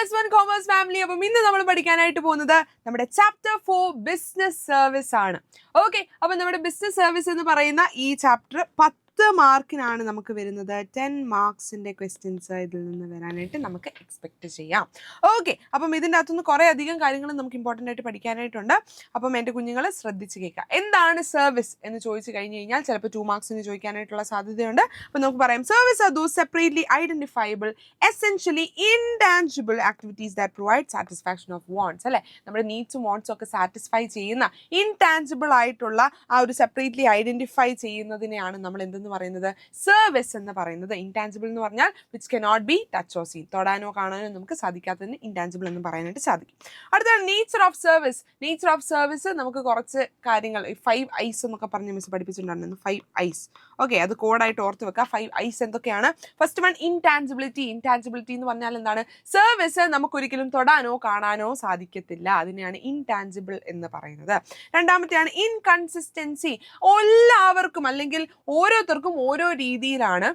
+1 commerce family. അപ്പം ഇന്ന് നമ്മൾ പഠിക്കാനായിട്ട് പോകുന്നത് നമ്മുടെ ചാപ്റ്റർ 4 ബിസിനസ് സർവീസ് ആണ്. ഓക്കെ, അപ്പം നമ്മുടെ ബിസിനസ് സർവീസ് എന്ന് പറയുന്ന ഈ ചാപ്റ്റർ 10 മാർക്കിനാണ് നമുക്ക് വരുന്നത്. 10 മാർക്സിന്റെ ക്വസ്റ്റ്യൻസ് ഇതിൽ നിന്ന് വരാനായിട്ട് നമുക്ക് എക്സ്പെക്ട് ചെയ്യാം. ഓക്കെ, അപ്പം ഇതിൻ്റെ അകത്തുനിന്ന് കുറേ അധികം കാര്യങ്ങൾ നമുക്ക് ഇമ്പോർട്ടൻ്റ് ആയിട്ട് പഠിക്കാനായിട്ടുണ്ട്. അപ്പം എൻ്റെ കുഞ്ഞുങ്ങൾ ശ്രദ്ധിച്ച് കേൾക്കുക. എന്താണ് സർവീസ് എന്ന് ചോദിച്ചു കഴിഞ്ഞ് കഴിഞ്ഞാൽ ചിലപ്പോൾ 2 മാർക്സിന് ചോദിക്കാനായിട്ടുള്ള സാധ്യതയുണ്ട്. അപ്പം നമുക്ക് പറയാം, service are those separately identifiable essentially intangible activities that provide satisfaction of wants. അല്ലേ, നമ്മുടെ നീഡ്സും വാണ്ട്സും ഒക്കെ സാറ്റിസ്ഫൈ ചെയ്യുന്ന ഇൻടാഞ്ചിബിൾ ആയിട്ടുള്ള ആ ഒരു സെപ്പറേറ്റ്ലി ഐഡന്റിഫൈ ചെയ്യുന്നതിനെയാണ് നമ്മൾ എന്തെന്ന് പറയുന്നത്, സർവീസ് എന്ന് പറയുന്നത്. ഇൻടാഞ്ചിബിൾ എന്ന് പറഞ്ഞാൽ which cannot be touch or seen, തൊടാനോ കാണാനോ നമുക്ക് സാധിക്കാത്തതിന് ഇൻടാഞ്ചിബിൾ എന്ന് പറയാനായിട്ട് സാധിക്കും. അടുത്താണ് nature of service. Nature of service നമുക്ക് കുറച്ച് കാര്യങ്ങൾ 5 ഐസ് എന്നൊക്കെ പറഞ്ഞ് മിസ് പഠിപ്പിച്ചിട്ടുണ്ടായിരുന്നു. 5 ഐസ്. ഓക്കെ, അത് കോഡായിട്ട് ഓർത്ത് വെക്കുക. 5 ഐസ് എന്തൊക്കെയാണ്? First one, intangibility. ഇൻടാഞ്ചിബിലിറ്റി എന്ന് പറഞ്ഞാൽ എന്താണ്? സർവീസ് നമുക്കൊരിക്കലും തൊടാനോ കാണാനോ സാധിക്കത്തില്ല, അതിനെയാണ് ഇൻടാഞ്ചിബിൾ എന്ന് പറയുന്നത്. രണ്ടാമത്തെയാണ് ഇൻകൺസിസ്റ്റൻസി. എല്ലാവർക്കും അല്ലെങ്കിൽ ഓരോരുത്തർക്കും ഓരോ രീതിയിലാണ്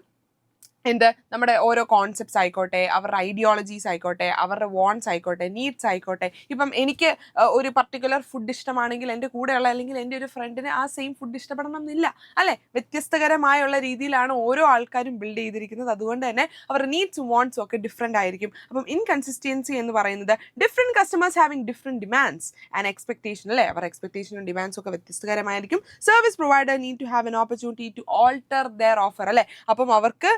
നമ്മുടെ ഓരോ കോൺസെപ്റ്റ്സ് ആയിക്കോട്ടെ, അവരുടെ ഐഡിയോളജീസ് ആയിക്കോട്ടെ, അവരുടെ വാണ്ട്സ് ആയിക്കോട്ടെ, നീഡ്സ് ആയിക്കോട്ടെ. ഇപ്പം എനിക്ക് ഒരു പർട്ടിക്കുലർ ഫുഡ് ഇഷ്ടമാണെങ്കിൽ എൻ്റെ കൂടെയുള്ള അല്ലെങ്കിൽ എൻ്റെ ഒരു ഫ്രണ്ടിന് ആ സെയിം ഫുഡ് ഇഷ്ടപ്പെടണം എന്നില്ല, അല്ലേ? വ്യത്യസ്തകരമായുള്ള രീതിയിലാണ് ഓരോ ആൾക്കാരും ബിൽഡ് ചെയ്തിരിക്കുന്നത്. അതുകൊണ്ട് തന്നെ അവരുടെ നീഡ്സും വാണ്ട്സും ഒക്കെ ഡിഫറെൻ്റ് ആയിരിക്കും. അപ്പം ഇൻകൺസിസ്റ്റൻസി എന്ന് പറയുന്നത് different customers having different demands and expectation, അല്ലേ? അവരുടെ എക്സ്പെക്ടേഷനും ഡിമാൻഡ്സും ഒക്കെ വ്യത്യസ്തകരമായിരിക്കും. Service provider need to have an opportunity to alter their offer, അല്ലേ? അപ്പം അവർക്ക്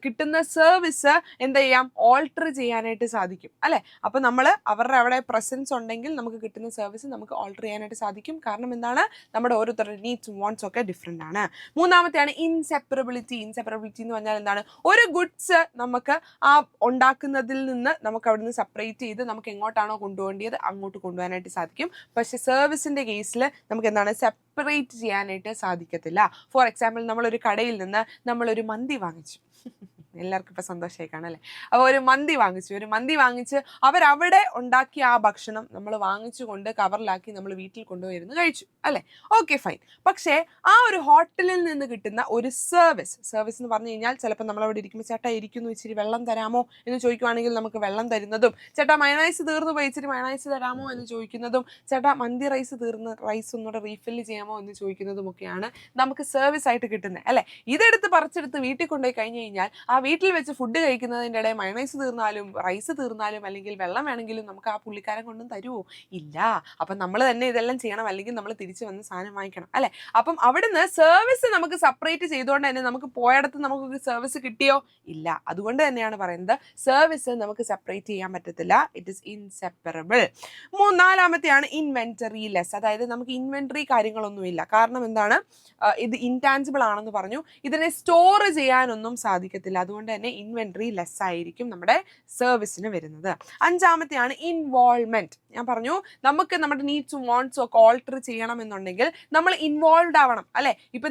കിട്ടുന്ന സർവീസ് എന്ത് ചെയ്യാം, ഓൾട്ടർ ചെയ്യാനായിട്ട് സാധിക്കും, അല്ലെ? അപ്പൊ നമ്മൾ അവരുടെ അവിടെ പ്രസൻസ് ഉണ്ടെങ്കിൽ നമുക്ക് കിട്ടുന്ന സർവീസ് നമുക്ക് ഓൾട്ടർ ചെയ്യാനായിട്ട് സാധിക്കും. കാരണം എന്താണ്, നമ്മുടെ ഓരോരുത്തരുടെ നീഡ്സും വാണ്ട്സും ഒക്കെ ഡിഫറെൻ്റ് ആണ്. മൂന്നാമത്തെയാണ് ഇൻസെപ്പറബിലിറ്റി. ഇൻസെപ്പറബിലിറ്റി എന്ന് പറഞ്ഞാൽ എന്താണ്? ഒരു ഗുഡ്സ് നമുക്ക് ആ ഉണ്ടാക്കുന്നതിൽ നിന്ന് നമുക്ക് അവിടെ നിന്ന് സെപ്പറേറ്റ് ചെയ്ത് നമുക്ക് എങ്ങോട്ടാണോ കൊണ്ടുപോകേണ്ടത് അങ്ങോട്ട് കൊണ്ടുപോകാനായിട്ട് സാധിക്കും. പക്ഷെ സർവീസിന്റെ കേസിൽ നമുക്ക് എന്താണ്, സെപ്പറേറ്റ് ചെയ്യാനായിട്ട് സാധിക്കത്തില്ല. ഫോർ എക്സാമ്പിൾ, നമ്മളൊരു കടയിൽ നിന്ന് നമ്മളൊരു മന്തി വാങ്ങിച്ചു. എല്ലാവർക്കും ഇപ്പം സന്തോഷമായി കാണല്ലേ? അപ്പോൾ ഒരു മന്തി വാങ്ങിച്ച് അവരവിടെ ഉണ്ടാക്കിയ ആ ഭക്ഷണം നമ്മൾ വാങ്ങിച്ചുകൊണ്ട് കവറിലാക്കി നമ്മൾ വീട്ടിൽ കൊണ്ടുപോയിരുന്നു കഴിച്ചു, അല്ലേ? Okay, fine. പക്ഷേ ആ ഒരു ഹോട്ടലിൽ നിന്ന് കിട്ടുന്ന ഒരു സർവീസ് എന്ന് പറഞ്ഞു കഴിഞ്ഞാൽ ചിലപ്പോൾ നമ്മളവിടെ ഇരിക്കുമ്പോൾ, ചേട്ടാ ഇരിക്കുന്നു, ഇച്ചിരി വെള്ളം തരാമോ എന്ന് ചോദിക്കുവാണെങ്കിൽ നമുക്ക് വെള്ളം തരുന്നതും, ചേട്ടാ മയണൈസ് തീർന്നു പോയി, ഇച്ചിരി മയണൈസ് തരാമോ എന്ന് ചോദിക്കുന്നതും, ചേട്ടാ മന്തി റൈസ് തീർന്ന് റൈസ് ഒന്നുകൂടെ റീഫില്ല് ചെയ്യാമോ എന്ന് ചോദിക്കുന്നതും ഒക്കെയാണ് നമുക്ക് സർവീസ് ആയിട്ട് കിട്ടുന്നത്, അല്ലേ? ഇതെടുത്ത് പറിച്ചെടുത്ത് വീട്ടിൽ കൊണ്ടുപോയി കഴിഞ്ഞ് കഴിഞ്ഞാൽ ആ വീട്ടിൽ വെച്ച് ഫുഡ് കഴിക്കുന്നതിൻ്റെ ഇടയിൽ മയണൈസ് തീർന്നാലും റൈസ് തീർന്നാലും അല്ലെങ്കിൽ വെള്ളം വേണമെങ്കിലും നമുക്ക് ആ പുള്ളിക്കാരൻ കൊണ്ടും തരുമോ? ഇല്ല. അപ്പം നമ്മൾ തന്നെ ഇതെല്ലാം ചെയ്യണം, അല്ലെങ്കിൽ നമ്മൾ തിരിച്ചു വന്ന് സാധനം വാങ്ങിക്കണം, അല്ലേ? അപ്പം അവിടുന്ന് സർവീസ് നമുക്ക് സെപ്പറേറ്റ് ചെയ്തുകൊണ്ട് തന്നെ നമുക്ക് പോയടത്ത് നമുക്ക് സർവീസ് കിട്ടിയോ? ഇല്ല. അതുകൊണ്ട് തന്നെയാണ് പറയുന്നത് സർവീസ് നമുക്ക് സെപ്പറേറ്റ് ചെയ്യാൻ പറ്റത്തില്ല, ഇറ്റ് ഇസ് ഇൻസെപ്പറബിൾ. നാലാമത്തെയാണ് ഇൻവെന്ററി ലെസ്. അതായത് നമുക്ക് ഇൻവെന്ററി കാര്യങ്ങളൊന്നുമില്ല. കാരണം എന്താണ്, ഇത് ഇൻടാഞ്ചിബിൾ ആണെന്ന് പറഞ്ഞു, ഇതിനെ സ്റ്റോർ ചെയ്യാനൊന്നും സാധിക്കത്തില്ല. അതുകൊണ്ട് തന്നെ ഇൻവെന്ററി ലെസ് ആയിരിക്കും നമ്മുടെ സർവീസിന് വരുന്നത്. അഞ്ചാമത്തെയാണ് ഇൻവോൾവ്മെന്റ്. ഞാൻ പറഞ്ഞു, നമുക്ക് നമ്മുടെ നീഡ്സും വാണ്ട്സും ഒക്കെ ഓൾട്ടർ ചെയ്യണമെന്നുണ്ടെങ്കിൽ നമ്മൾ ഇൻവോൾവ് ആവണം, അല്ലെ? ഇപ്പൊ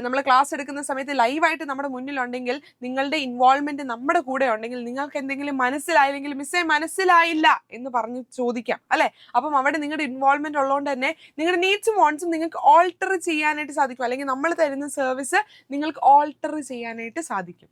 നമ്മൾ ക്ലാസ് എടുക്കുന്ന സമയത്ത് ലൈവായിട്ട് നമ്മുടെ മുന്നിലുണ്ടെങ്കിൽ നിങ്ങളുടെ ഇൻവോൾവ്മെന്റ് നമ്മുടെ കൂടെ ഉണ്ടെങ്കിൽ നിങ്ങൾക്ക് എന്തെങ്കിലും മനസ്സിലായില്ലെങ്കിൽ മിസ്സേ മനസ്സിലായില്ല എന്ന് പറഞ്ഞ് ചോദിക്കാം, അല്ലെ? അപ്പം അവിടെ നിങ്ങളുടെ ഇൻവോൾവ്മെന്റ് ഉള്ളതുകൊണ്ട് തന്നെ നിങ്ങളുടെ നീഡ്സും വാണ്ട്സും നിങ്ങൾക്ക് ഓൾട്ടർ ചെയ്യാനായിട്ട് സാധിക്കും, അല്ലെങ്കിൽ നമ്മൾ തരുന്ന സർവീസ് നിങ്ങൾക്ക് ഓൾട്ടർ ചെയ്യാനായിട്ട് സാധിക്കും.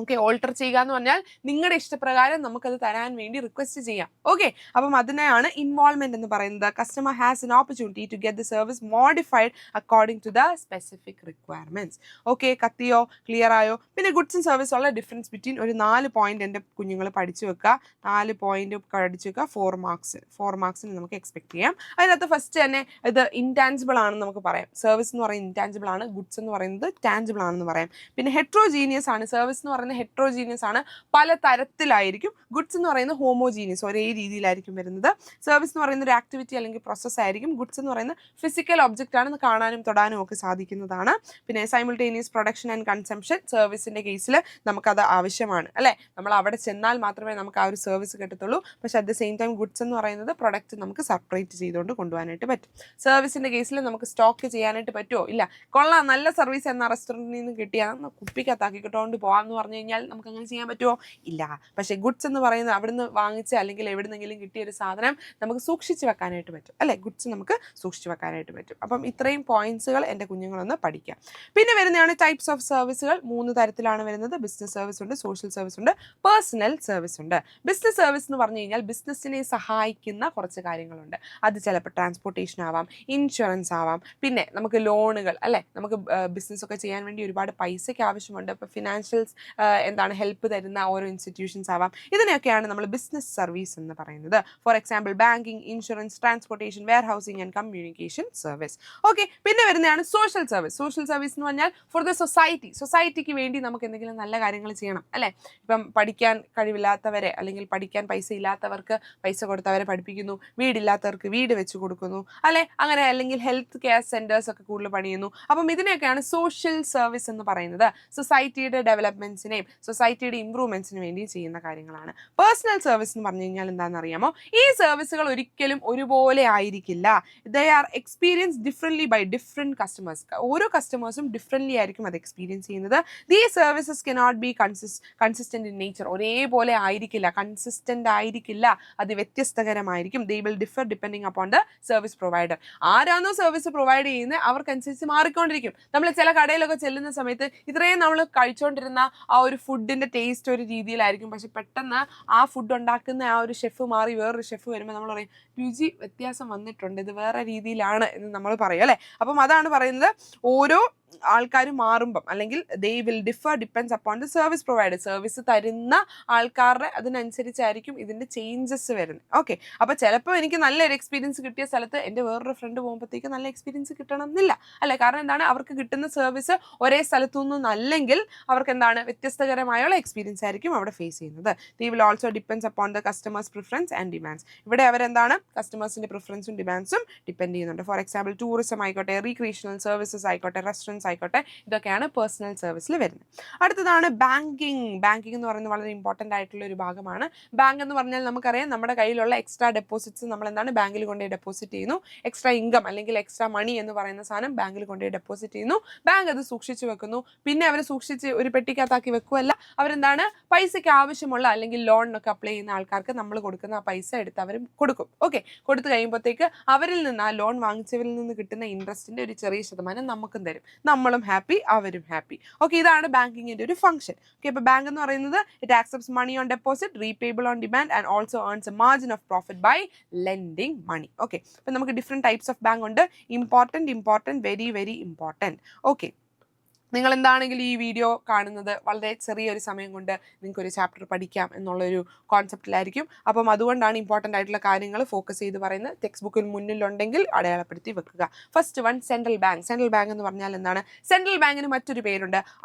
ഓക്കെ, ഓൾട്ടർ ചെയ്യുക എന്ന് പറഞ്ഞാൽ നിങ്ങളുടെ ഇഷ്ടപ്രകാരം നമുക്കത് തരാൻ വേണ്ടി റിക്വസ്റ്റ് ചെയ്യാം. ഓക്കെ, അപ്പം അതിനെയാണ് ഇൻവോൾവ്മെന്റ് എന്ന് പറയുന്നത്. Customer has an opportunity to get the service modified according to the specific requirements. Okay, കത്തിയോ? ക്ലിയർ ആയോ? പിന്നെ ഗുഡ്സ് ആൻഡ് സർവീസ് ഉള്ള ഡിഫറൻസ് ബിറ്റ്വീൻ ഒരു 4 പോയിന്റ് എൻ്റെ കുഞ്ഞുങ്ങൾ പഠിച്ചു വെക്കുക. 4 പോയിന്റ് പഠിച്ചു വെക്കുക. 4 മാർക്സിന് നമുക്ക് എക്സ്പെക്ട് ചെയ്യാം. അതിനകത്ത് ഫസ്റ്റ് തന്നെ ഇത് ഇൻടാഞ്ചിബിൾ ആണെന്ന് നമുക്ക് പറയാം. സർവീസ് എന്ന് പറയുന്നത് ഇൻടാഞ്ചിബിൾ ആണ്, ഗുഡ്സ് എന്ന് പറയുന്നത് ടാഞ്ചിബിൾ ആണെന്ന് പറയാം. പിന്നെ ഹെട്രോജീനിയസ് ആണ്. സർവീസ് എന്ന് പറയുന്നത് ഹെട്രോജീനിയസ് ആണ്, പല തരത്തിലായിരിക്കും. ഗുഡ്സ് എന്ന് പറയുന്നത് ഹോമോജീനിയസ്, ഒരേ രീതിയിലായിരിക്കും വരുന്നത്. സർവീസ് എന്ന് പറയുന്ന ഒരു ആക്ടിവിറ്റി അല്ലെങ്കിൽ പ്രോസസ് ആയിരിക്കും. ഗുഡ്സ് എന്ന് പറയുന്നത് ഫിസിക്കൽ ഒബ്ജക്റ്റ് ആണ്, കാണാനും തൊടാനും ഒക്കെ സാധിക്കുന്നതാണ്. പിന്നെ സൈമിൾട്ടേനിയസ് പ്രൊഡക്ഷൻ ആൻഡ് കൺസംഷൻ. സർവീസിന്റെ കേസിൽ നമുക്കത് ആവശ്യമാണ്, അല്ലേ? നമ്മൾ അവിടെ ചെന്നാൽ മാത്രമേ നമുക്ക് ആ ഒരു സർവീസ് കിട്ടത്തുള്ളൂ. പക്ഷെ at the same time goods എന്ന് പറയുന്നത് പ്രൊഡക്റ്റ് നമുക്ക് സെപ്പറേറ്റ് ചെയ്തുകൊണ്ട് കൊണ്ടുപോകാനായിട്ട് പറ്റും. സർവീസിന്റെ കേസിൽ നമുക്ക് സ്റ്റോക്ക് ചെയ്യാനായിട്ട് പറ്റുമോ? ഇല്ല. കൊള്ളാം, നല്ല സർവീസ് എന്ന റെസ്റ്റോറൻറ്റിൽ നിന്ന് കിട്ടിയാൽ കുപ്പിക്കകത്താക്കിക്കൊണ്ടുകൊണ്ട് പോകാമെന്ന് പറഞ്ഞാൽ പറഞ്ഞു കഴിഞ്ഞാൽ നമുക്ക് അങ്ങനെ ചെയ്യാൻ പറ്റുമോ? ഇല്ല. പക്ഷേ ഗുഡ്സ് എന്ന് പറയുന്നത് അവിടുന്ന് വാങ്ങിച്ച് അല്ലെങ്കിൽ എവിടുന്നെങ്കിലും കിട്ടിയ ഒരു സാധനം നമുക്ക് സൂക്ഷിച്ച് വെക്കാനായിട്ട് പറ്റും അല്ലേ? ഗുഡ്സ് നമുക്ക് സൂക്ഷിച്ച് വെക്കാനായിട്ട് പറ്റും. അപ്പം ഇത്രയും പോയിന്റ്സുകൾ എൻ്റെ കുഞ്ഞുങ്ങളൊന്ന് പഠിക്കാം. പിന്നെ വരുന്നതാണ് ടൈപ്സ് ഓഫ് സർവീസുകൾ. 3 തരത്തിലാണ് വരുന്നത്. ബിസിനസ് സർവീസ് ഉണ്ട്, സോഷ്യൽ സർവീസ് ഉണ്ട്, പേഴ്സണൽ സർവീസ് ഉണ്ട്. ബിസിനസ് സർവീസ് എന്ന് പറഞ്ഞു കഴിഞ്ഞാൽ ബിസിനസ്സിനെ സഹായിക്കുന്ന കുറച്ച് കാര്യങ്ങളുണ്ട്. അത് ചിലപ്പോൾ ട്രാൻസ്പോർട്ടേഷൻ ആവാം, ഇൻഷുറൻസ് ആവാം, പിന്നെ നമുക്ക് ലോണുകൾ അല്ലേ, നമുക്ക് ബിസിനസ് ഒക്കെ ചെയ്യാൻ വേണ്ടി ഒരുപാട് പൈസയ്ക്ക് ആവശ്യമുണ്ട്. അപ്പോൾ ഫിനാൻഷ്യൽസ് ഹെൽപ്പ് തരുന്ന ഓരോ ഇൻസ്റ്റിറ്റ്യൂഷൻസ് ആവാം. ഇതിനെയൊക്കെയാണ് നമ്മൾ ബിസിനസ് സർവീസ് എന്ന് പറയുന്നത്. For example banking, insurance, transportation, warehousing and communication service. Okay, പിന്നെ വരുന്നതാണ് സോഷ്യൽ സർവീസ്. സോഷ്യൽ സർവീസ് എന്ന് പറഞ്ഞാൽ ഫോർ ദ സൊസൈറ്റിക്ക് വേണ്ടി നമുക്ക് എന്തെങ്കിലും നല്ല കാര്യങ്ങൾ ചെയ്യണം അല്ലേ? ഇപ്പം പഠിക്കാൻ കഴിവില്ലാത്തവരെ അല്ലെങ്കിൽ പഠിക്കാൻ പൈസ ഇല്ലാത്തവർക്ക് പൈസ കൊടുത്തവരെ പഠിപ്പിക്കുന്നു, വീടില്ലാത്തവർക്ക് വീട് വെച്ച് കൊടുക്കുന്നു അല്ലെ, അങ്ങനെ അല്ലെങ്കിൽ ഹെൽത്ത് കെയർ സെന്റേഴ്സ് ഒക്കെ കൂടുതൽ പണിയുന്നു. അപ്പം ഇതിനെയൊക്കെയാണ് സോഷ്യൽ സർവീസ് എന്ന് പറയുന്നത്. സൊസൈറ്റിയുടെ ഡെവലപ്മെന്റ്സിനെയും സൊസൈറ്റിയുടെ ഇംപ്രൂവ്മെന്റ്സിന് വേണ്ടി ചെയ്യുന്ന കാര്യങ്ങളാണ്. പേഴ്സണൽ സർവീസ് എന്ന് പറഞ്ഞു കഴിഞ്ഞാൽ എന്താണെന്ന് അറിയാമോ? ഈ സർവീസുകൾ ഒരിക്കലും ഒരുപോലെ ആയിരിക്കില്ല. They are experience differently by different customers. ഓരോ കസ്റ്റമേഴ്സും ഡിഫറെന്റ്ലി ആയിരിക്കും അത് എക്സ്പീരിയൻസ് ചെയ്യുന്നത്. These services cannot be consistent in nature. ഒരേപോലെ ആയിരിക്കില്ല, കൺസിസ്റ്റന്റ് ആയിരിക്കില്ല, അത് വ്യത്യസ്തകരമായിരിക്കും. They will differ depending upon the service provider. ആരാണോ സർവീസ് പ്രൊവൈഡ് ചെയ്യുന്നത് അവർക്കനുസരിച്ച് മാറിക്കൊണ്ടിരിക്കും. നമ്മൾ ചില കടയിലൊക്കെ ചെല്ലുന്ന സമയത്ത് ഇത്രയും നമ്മൾ കഴിച്ചുകൊണ്ടിരുന്ന ആ ഒരു ഫുഡിന്റെ ടേസ്റ്റ് ഒരു രീതിയിലായിരിക്കും. പക്ഷെ പെട്ടെന്ന് ആ ഫുഡ് ഉണ്ടാക്കുന്ന ആ ഒരു ഷെഫ് മാറി വേറൊരു ഷെഫ് വരുമ്പോൾ നമ്മൾ പറയും രുചി വ്യത്യാസം വന്നിട്ടുണ്ട്, ഇത് വേറെ രീതിയിലാണ് എന്ന് നമ്മൾ പറയും അല്ലേ? അപ്പം അതാണ് പറയുന്നത്, ഓരോ ആൾക്കാർ മാറുമ്പം അല്ലെങ്കിൽ ദേ will differ depends upon the service provider. Service തരുന്ന ആൾക്കാരുടെ അതിനനുസരിച്ചായിരിക്കും ഇതിന്റെ ചേഞ്ചസ് വരുന്നത്. ഓക്കെ, അപ്പോൾ ചിലപ്പോൾ എനിക്ക് നല്ലൊരു എക്സ്പീരിയൻസ് കിട്ടിയ സ്ഥലത്ത് എൻ്റെ വേറൊരു ഫ്രണ്ട് പോകുമ്പോഴത്തേക്ക് നല്ല എക്സ്പീരിയൻസ് കിട്ടണം എന്നില്ല അല്ലേ? കാരണം എന്താണ്, അവർക്ക് കിട്ടുന്ന സർവീസ് ഒരേ സ്ഥലത്തുനിന്നും അല്ലെങ്കിൽ അവർക്ക് എന്താണ് വ്യത്യസ്തകരമായുള്ള എക്സ്പീരിയൻസ് ആയിരിക്കും അവിടെ ഫേസ് ചെയ്യുന്നത്. They will also depends upon the customers preference and demands. ഇവിടെ അവരെന്താണ് കസ്റ്റമേഴ്സിന്റെ പ്രിഫറൻസും ഡിമാൻഡ്സും ഡിപ്പെൻഡ് ചെയ്യുന്നുണ്ട്. ഫോർ എക്സാമ്പിൾ ടൂറിസം ആയിക്കോട്ടെ, റീക്രിയേഷണൽ സർവീസസ് ആയിക്കോട്ടെ, റെസ്റ്റോറൻറ്റ്സ് ആയിക്കോട്ടെ, ഇതൊക്കെയാണ് പേഴ്സണൽ സർവീസിൽ വരുന്നത്. അടുത്തതാണ് ബാങ്കിങ്. ബാങ്കിങ് എന്ന് പറയുന്നത് വളരെ ഇമ്പോർട്ടൻ്റ് ആയിട്ടുള്ള ഒരു ഭാഗമാണ്. ബാങ്ക് എന്ന് പറഞ്ഞാൽ നമുക്കറിയാം, നമ്മുടെ കയ്യിലുള്ള എക്സ്ട്രാ ഡെപ്പോസിറ്റ്സ് നമ്മൾ എന്താണ് ബാങ്കിൽ കൊണ്ടുപോയി ഡെപ്പോസിറ്റ് ചെയ്യുന്നു. എക്സ്ട്രാ ഇൻകം അല്ലെങ്കിൽ എക്സ്ട്രാ മണി എന്ന് പറയുന്ന സാധനം ബാങ്കിൽ കൊണ്ടുപോയി ഡെപ്പോസിറ്റ് ചെയ്യുന്നു. ബാങ്ക് അത് സൂക്ഷിച്ച് വെക്കുന്നു. പിന്നെ അവർ സൂക്ഷിച്ച് ഒരു പെട്ടിക്കകത്താക്കി വെക്കുമല്ല, അവരെന്താണ് പൈസയ്ക്ക് ആവശ്യമുള്ള അല്ലെങ്കിൽ ലോണിനൊക്കെ അപ്ലൈ ചെയ്യുന്ന ആൾക്കാർക്ക് നമ്മൾ കൊടുക്കുന്ന ആ പൈസ എടുത്ത് അവർ കൊടുക്കും. ഓക്കെ, കൊടുത്തു കഴിയുമ്പോഴത്തേക്ക് അവരിൽ നിന്ന് ആ ലോൺ വാങ്ങിച്ചവരിൽ നിന്ന് കിട്ടുന്ന ഇൻട്രസ്റ്റിന്റെ ഒരു ചെറിയ ശതമാനം നമുക്കും തരും. നമ്മളും ഹാപ്പി, അവരും ഹാപ്പി. ഓക്കെ, ഇതാണ് ബാങ്കിങ്ങിന്റെ ഒരു ഫംഗ്ഷൻ. ഓക്കെ, അപ്പോൾ ബാങ്ക് എന്ന് പറയുന്നത് it accepts money on deposit, repayable on demand and also earns a margin of profit by lending money. Okay, അപ്പോൾ നമുക്ക് ഡിഫറെന്റ് ടൈപ്സ് ഓഫ് ബാങ്ക് ഉണ്ട്. Important, very very important. Okay, നിങ്ങൾ എന്താണെങ്കിലും ഈ video കാണുന്നത് വളരെ ചെറിയൊരു സമയം കൊണ്ട് നിങ്ങൾക്ക് ഒരു ചാപ്റ്റർ പഠിക്കാം എന്നുള്ളൊരു കോൺസെപ്റ്റിലായിരിക്കും. അപ്പം അതുകൊണ്ടാണ് ഇമ്പോർട്ടൻ്റ് ആയിട്ടുള്ള കാര്യങ്ങൾ ഫോക്കസ് ചെയ്ത് പറയുന്നത്. ടെക്സ്റ്റ് ബുക്കിൽ മുന്നിലുണ്ടെങ്കിൽ അടയാളപ്പെടുത്തി വെക്കുക. First one, central bank. Central bank എന്ന് പറഞ്ഞാൽ എന്താണ്? സെൻട്രൽ ബാങ്കിന് മറ്റൊരു പേരുണ്ട്,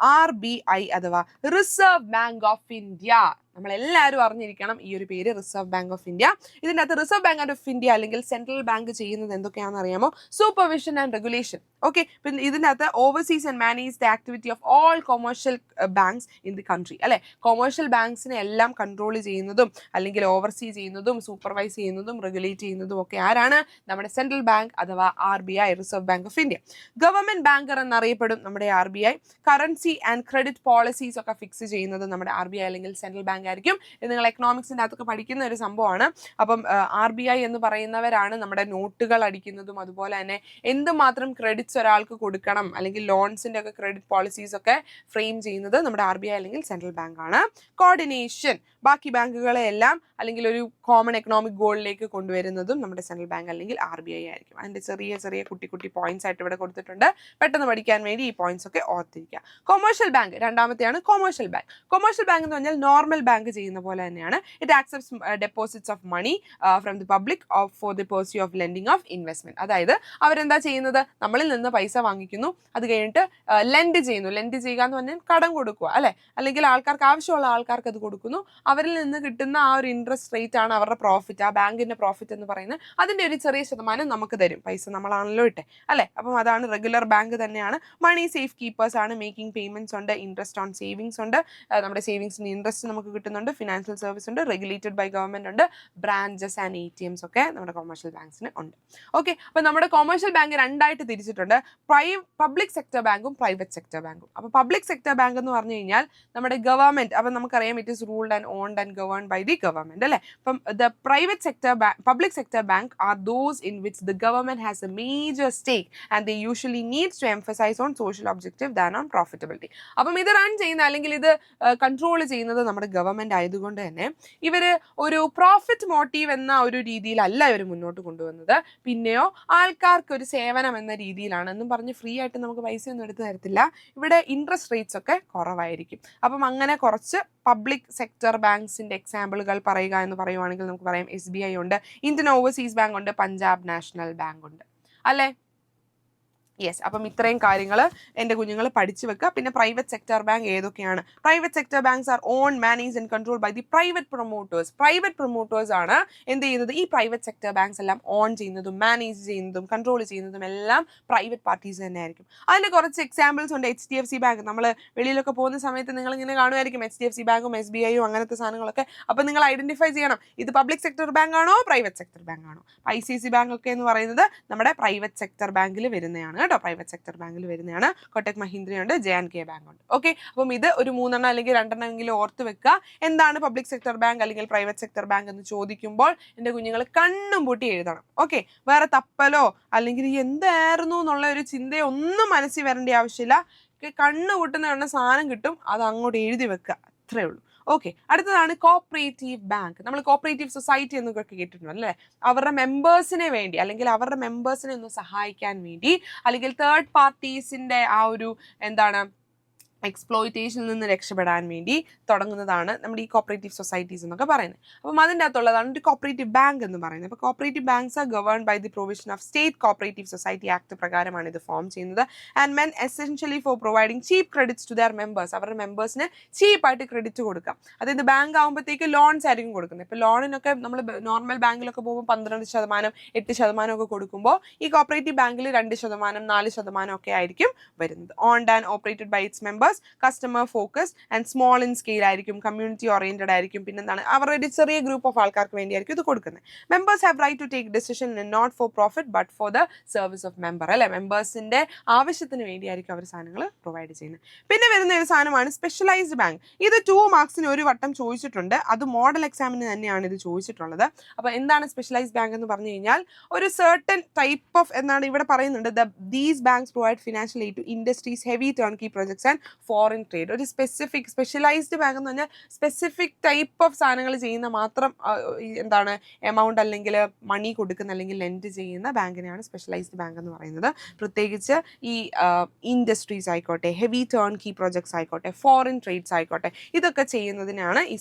RBI അഥവാ റിസർവ് ബാങ്ക് ഓഫ് ഇന്ത്യ. നമ്മളെല്ലാവരും അറിഞ്ഞിരിക്കണം ഈ ഒരു പേര്, റിസർവ് ബാങ്ക് ഓഫ് ഇന്ത്യ. ഇതിൻ്റെ അകത്ത് റിസർവ് ബാങ്ക് ഓഫ് ഇന്ത്യ അല്ലെങ്കിൽ സെൻട്രൽ ബാങ്ക് ചെയ്യുന്നത് എന്തൊക്കെയാണെന്ന് അറിയാമോ? Supervision and regulation. ഓക്കെ, പിന്നെ ഇതിൻ്റെ അകത്ത് overseas and manage the activity of all commercial banks in the country അല്ലെ. കൊമേഴ്ഷ്യൽ ബാങ്ക്സിനെ എല്ലാം കൺട്രോൾ ചെയ്യുന്നതും അല്ലെങ്കിൽ ഓവർസീ ചെയ്യുന്നതും സൂപ്പർവൈസ് ചെയ്യുന്നതും റെഗുലേറ്റ് ചെയ്യുന്നതും ഒക്കെ ആരാണ്? നമ്മുടെ സെൻട്രൽ ബാങ്ക് അഥവാ RBI, Reserve Bank of India. Government banker എന്നറിയപ്പെടും നമ്മുടെ RBI. Currency and credit policies ഒക്കെ ഫിക്സ് ചെയ്യുന്നത് നമ്മുടെ RBI അല്ലെങ്കിൽ സെൻട്രൽ ബാങ്ക് ആയിരിക്കും. ഇത് നിങ്ങൾ എക്കണോമിക്സിൻ്റെ അകത്തൊക്കെ പഠിക്കുന്ന ഒരു സംഭവമാണ്. അപ്പം RBI എന്ന് പറയുന്നവരാണ് നമ്മുടെ നോട്ടുകൾ അടിക്കുന്നതും അതുപോലെ തന്നെ എന്തുമാത്രം ക്രെഡിറ്റ്സ് ഒരാൾക്ക് കൊടുക്കണം അല്ലെങ്കിൽ ലോൺസിന്റെ ഒക്കെ ക്രെഡിറ്റ് പോളിസീസ് ഒക്കെ ഫ്രെയിം ചെയ്യുന്നത് നമ്മുടെ RBI അല്ലെങ്കിൽ സെൻട്രൽ ബാങ്ക് ആണ്. കോർഡിനേഷൻ, ബാക്കി ബാങ്കുകളെ എല്ലാം അല്ലെങ്കിൽ ഒരു കോമൺ എക്കണോമിക് ഗോളിലേക്ക് കൊണ്ടുവരുന്നതും നമ്മുടെ സെൻട്രൽ ബാങ്ക് അല്ലെങ്കിൽ RBI ആയിരിക്കും. അതിന്റെ ചെറിയ ചെറിയ കുട്ടി പോയിന്റ്സ് ആയിട്ട് ഇവിടെ കൊടുത്തിട്ടുണ്ട്. പെട്ടെന്ന് പഠിക്കാൻ വേണ്ടി ഈ പോയിന്റ്സ് ഒക്കെ ഓർത്തിരിക്കുക. കൊമേഴ്ഷ്യൽ ബാങ്ക് രണ്ടാമത്തെയാണ്. കൊമേഴ്ഷ്യൽ ബാങ്ക് എന്ന് പറഞ്ഞാൽ നോർമൽ ബാങ്ക് ചെയ്യുന്ന പോലെ തന്നെയാണ്. It accepts deposits of money from the public for the pursue of lending of investment. അതായത് അവരെന്താ ചെയ്യുന്നത്? നമ്മളിൽ നിന്ന് പൈസ വാങ്ങിക്കുന്നു, അത് കഴിഞ്ഞിട്ട് ലെൻഡ് ചെയ്യുന്നു. ലെൻഡ് ചെയ്യുക എന്ന് പറഞ്ഞാൽ കടം കൊടുക്കുക അല്ലെ, അല്ലെങ്കിൽ ആൾക്കാർക്ക് ആവശ്യമുള്ള ആൾക്കാർക്ക് അത് കൊടുക്കുന്നു. അവരിൽ നിന്ന് കിട്ടുന്ന ആ ഒരു ഇൻട്രസ്റ്റ് റേറ്റ് ആണ് അവരുടെ പ്രോഫിറ്റ്, ആ ബാങ്കിന്റെ പ്രോഫിറ്റ് എന്ന് പറയുന്നത്. അതിന്റെ ഒരു ചെറിയ ശതമാനം നമുക്ക് തരും, പൈസ നമ്മളാണല്ലോ ഇട്ടെ അല്ലെ. അപ്പം അതാണ് റെഗുലർ ബാങ്ക് തന്നെയാണ്. മണി സേഫ് കീപ്പേഴ്സ് ആണ്, മേക്കിംഗ് പേയ്മെന്റ്സ് ഉണ്ട്, ഇൻട്രസ്റ്റ് ഓൺ സേവിങ്സ് ഉണ്ട്. നമ്മുടെ സേവിങ്സിന് ഇൻട്രസ്റ്റ് നമുക്ക് കിട്ടും. കിട്ടുന്നുണ്ട്, ഫിനാൻഷ്യൽ സർവീസ് ഉണ്ട്, റെഗുലേറ്റഡ് ബൈ ഗവൺമെന്റ് ഉണ്ട്, ബ്രാഞ്ചസ് ആൻഡ് ATMs ഒക്കെ നമ്മുടെ കൊമേഴ്ഷ്യൽ ബാങ്ക്സിന് ഉണ്ട്. ഓക്കെ, അപ്പൊ നമ്മുടെ കൊമേഴ്ഷ്യൽ ബാങ്ക് രണ്ടായിട്ട് തിരിച്ചിട്ടുണ്ട്, പബ്ലിക് സെക്ടർ ബാങ്കും പ്രൈവറ്റ് സെക്ടർ ബാങ്കും. അപ്പൊ പബ്ലിക് സെക്ടർ ബാങ്ക് എന്ന് പറഞ്ഞു കഴിഞ്ഞാൽ നമ്മുടെ ഗവൺമെന്റ്, അപ്പൊ നമുക്കറിയാം it is ruled and owned and governed by the government അല്ലേ. അപ്പം the private sector public sector bank are those in which the government has a major stake and they usually needs to emphasize on social objective than on profitability. അപ്പം ഇത് run ചെയ്യുന്ന അല്ലെങ്കിൽ ഇത് control ചെയ്യുന്നത് നമ്മുടെ government ആയതുകൊണ്ട് തന്നെ ഇവര് ഒരു പ്രോഫിറ്റ് മോട്ടീവ് എന്ന ഒരു രീതിയിലല്ല ഇവർ മുന്നോട്ട് കൊണ്ടുവന്നത്. പിന്നെയോ ആൾക്കാർക്ക് ഒരു സേവനം എന്ന രീതിയിലാണ് എന്നും പറഞ്ഞ് ഫ്രീ ആയിട്ട് നമുക്ക് പൈസ ഒന്നും എടുത്തു തരത്തില്ല. ഇവിടെ ഇൻട്രസ്റ്റ് റേറ്റ്സ് ഒക്കെ കുറവായിരിക്കും. അപ്പം അങ്ങനെ കുറച്ച് പബ്ലിക് സെക്ടർ ബാങ്ക്സിന്റെ എക്സാമ്പിളുകൾ പറയുക എന്ന് പറയുവാണെങ്കിൽ നമുക്ക് പറയാം SBI ഉണ്ട്, ഇന്ത്യൻ ഓവർസീസ് ബാങ്ക് ഉണ്ട്, പഞ്ചാബ് നാഷണൽ ബാങ്ക് ഉണ്ട് അല്ലേ. യെസ്, അപ്പം ഇത്രയും കാര്യങ്ങൾ എൻ്റെ കുഞ്ഞുങ്ങൾ പഠിച്ചു വെക്കുക. പിന്നെ പ്രൈവറ്റ് സെക്ടർ ബാങ്ക് ഏതൊക്കെയാണ്? Private sector banks are own, manage and control by the private promoters. Private promoters ആണ് എന്ത് ചെയ്യുന്നത്? ഈ പ്രൈവറ്റ് സെക്ടർ ബാങ്ക്സ് എല്ലാം ഓൺ ചെയ്യുന്നതും മാനേജ് ചെയ്യുന്നതും കൺട്രോൾ ചെയ്യുന്നതും എല്ലാം പ്രൈവറ്റ് പാർട്ടീസ് തന്നെ ആയിരിക്കും. അതിൻ്റെ കുറച്ച് എക്സാമ്പിൾസ് ഉണ്ട്. HDFC ബാങ്ക്, നമ്മൾ വെളിയിലൊക്കെ പോകുന്ന സമയത്ത് നിങ്ങൾ ഇങ്ങനെ കാണുമായിരിക്കും HDFC ബാങ്കും SBI അങ്ങനത്തെ സാധനങ്ങളൊക്കെ. അപ്പം നിങ്ങൾ ഐഡന്റിഫൈ ചെയ്യണം, ഇത് പബ്ലിക് സെക്ടർ ബാങ്ക് ആണോ പ്രൈവറ്റ് സെക്ടർ ബാങ്ക് ആണോ. ICICI ബാങ്ക് ഒക്കെ എന്ന് പറയുന്നത് നമ്മുടെ പ്രൈവറ്റ് സെക്ടർ ബാങ്കിൽ വരുന്നതാണ് കേട്ടോ, പ്രൈവറ്റ് സെക്ടർ ബാങ്കിൽ വരുന്നതാണ്. കൊട്ടക് മഹീന്ദ്ര ഉണ്ട്, J&K ബാങ്ക് ഉണ്ട്. ഓക്കെ, അപ്പം ഇത് ഒരു 3 അല്ലെങ്കിൽ 2 എങ്കിലും ഓർത്ത് വെക്കുക. എന്താണ് പബ്ലിക് സെക്ടർ ബാങ്ക് അല്ലെങ്കിൽ പ്രൈവറ്റ് സെക്ടർ ബാങ്ക് എന്ന് ചോദിക്കുമ്പോൾ എൻ്റെ കുഞ്ഞുങ്ങൾ കണ്ണും പൂട്ടി എഴുതണം. ഓക്കെ, വേറെ തപ്പലോ അല്ലെങ്കിൽ എന്തായിരുന്നു എന്നുള്ള ഒരു ചിന്തയോ ഒന്നും മനസ്സിൽ വരേണ്ട ആവശ്യമില്ല. കണ്ണ് കൂട്ടുന്ന സാധനം കിട്ടും, അത് അങ്ങോട്ട് എഴുതി വെക്കുക, അത്രേ ഉള്ളൂ. ഓക്കെ, അടുത്തതാണ് കോപ്പറേറ്റീവ് ബാങ്ക്. നമ്മൾ കോപ്പറേറ്റീവ് സൊസൈറ്റി എന്നൊക്കെ കേട്ടിട്ടുണ്ട് അല്ലേ. അവരുടെ മെമ്പേഴ്സിനെ വേണ്ടി അല്ലെങ്കിൽ അവരുടെ മെമ്പേഴ്സിനെ ഒന്ന് സഹായിക്കാൻ വേണ്ടി അല്ലെങ്കിൽ തേർഡ് പാർട്ടീസിന്റെ ആ ഒരു എന്താണ് എക്സ്പ്ലോയിറ്റേഷനിൽ നിന്ന് രക്ഷപ്പെടാൻ വേണ്ടി തുടങ്ങുന്നതാണ് നമ്മുടെ ഈ കോപ്പറേറ്റീവ് സൊസൈറ്റീസ് എന്നൊക്കെ പറയുന്നത്. അപ്പം അതിൻ്റെ അകത്തുള്ളതാണ് ഒരു കോപ്പറേറ്റീവ് ബാങ്ക് എന്ന് പറയുന്നത്. അപ്പോൾ cooperative banks are governed by the provision of state cooperative society act പ്രകാരമാണ് ഇത് ഫോം ചെയ്യുന്നത്. And men essentially for providing cheap credits to their members. അവരുടെ മെമ്പേഴ്സിന് ചീപ്പായിട്ട് ക്രെഡിറ്റ് കൊടുക്കാം. അതായത് ബാങ്ക് ആകുമ്പോഴത്തേക്ക് ലോൺസ് ആയിരിക്കും കൊടുക്കുന്നത്. ഇപ്പോൾ ലോണിനൊക്കെ നമ്മൾ നോർമൽ ബാങ്കിലൊക്കെ പോകുമ്പോൾ 12%, 8% ഒക്കെ കൊടുക്കുമ്പോൾ ഈ കോപ്പറേറ്റീവ് ബാങ്കിൽ 2%, 4% ഒക്കെ ആയിരിക്കും വരുന്നത്. Owned and operated by its members, customer focus and small in scale ആയിരിക്കും, കമ്മ്യൂണിറ്റി ഓറിയന്റഡ് ആയിരിക്കും. പിന്നെന്താണ് അവരുടെ ഒരു ചെറിയ ഗ്രൂപ്പ് ഓഫ് ആൾക്കാർക്ക് വേണ്ടിയായിരിക്കും ഇത് കൊടുക്കുന്നത്. Members have right to take decision not for profit but for the service of member അല്ലെ. മെമ്പേഴ്സിന്റെ ആവശ്യത്തിന് വേണ്ടിയായിരിക്കും അവർ സാധനങ്ങൾ പ്രൊവൈഡ് ചെയ്യുന്നത്. പിന്നെ വരുന്ന ഒരു സാധനമാണ് സ്പെഷ്യലൈസ്ഡ് ബാങ്ക്. ഇത് 2 മാർക്സിന് ഒരു വട്ടം ചോദിച്ചിട്ടുണ്ട്, അത് മോഡൽ എക്സാമിന് തന്നെയാണ് ഇത് ചോദിച്ചിട്ടുള്ളത്. അപ്പോൾ എന്താണ് സ്പെഷ്യലൈസ്ഡ് ബാങ്ക് എന്ന് പറഞ്ഞു കഴിഞ്ഞാൽ ഒരു സർട്ടൻ ടൈപ്പ് ഓഫ് എന്നാണ് ഇവിടെ പറയുന്നുണ്ട്. These banks provide financial aid to industries, heavy turn key projects and foreign trade. ഒരു സ്പെഷ്യലൈസ്ഡ് ബാങ്ക് എന്ന് പറഞ്ഞാൽ സ്പെസിഫിക് ടൈപ്പ് ഓഫ് സാധനങ്ങൾ ചെയ്യുന്ന മാത്രം എന്താണ് എമൗണ്ട് അല്ലെങ്കിൽ മണി കൊടുക്കുന്ന അല്ലെങ്കിൽ ലെൻഡ് ചെയ്യുന്ന ബാങ്കിനെയാണ് സ്പെഷ്യലൈസ്ഡ് ബാങ്ക് എന്ന് പറയുന്നത്. പ്രത്യേകിച്ച് ഈ ഇൻഡസ്ട്രീസ് ആയിക്കോട്ടെ, ഹെവി ടേൺ കീ പ്രൊജക്ട്സ് ആയിക്കോട്ടെ, ഫോറിൻ ട്രേഡ്സ് ആയിക്കോട്ടെ, ഇതൊക്കെ ചെയ്യുന്നതിനാണ് ഈ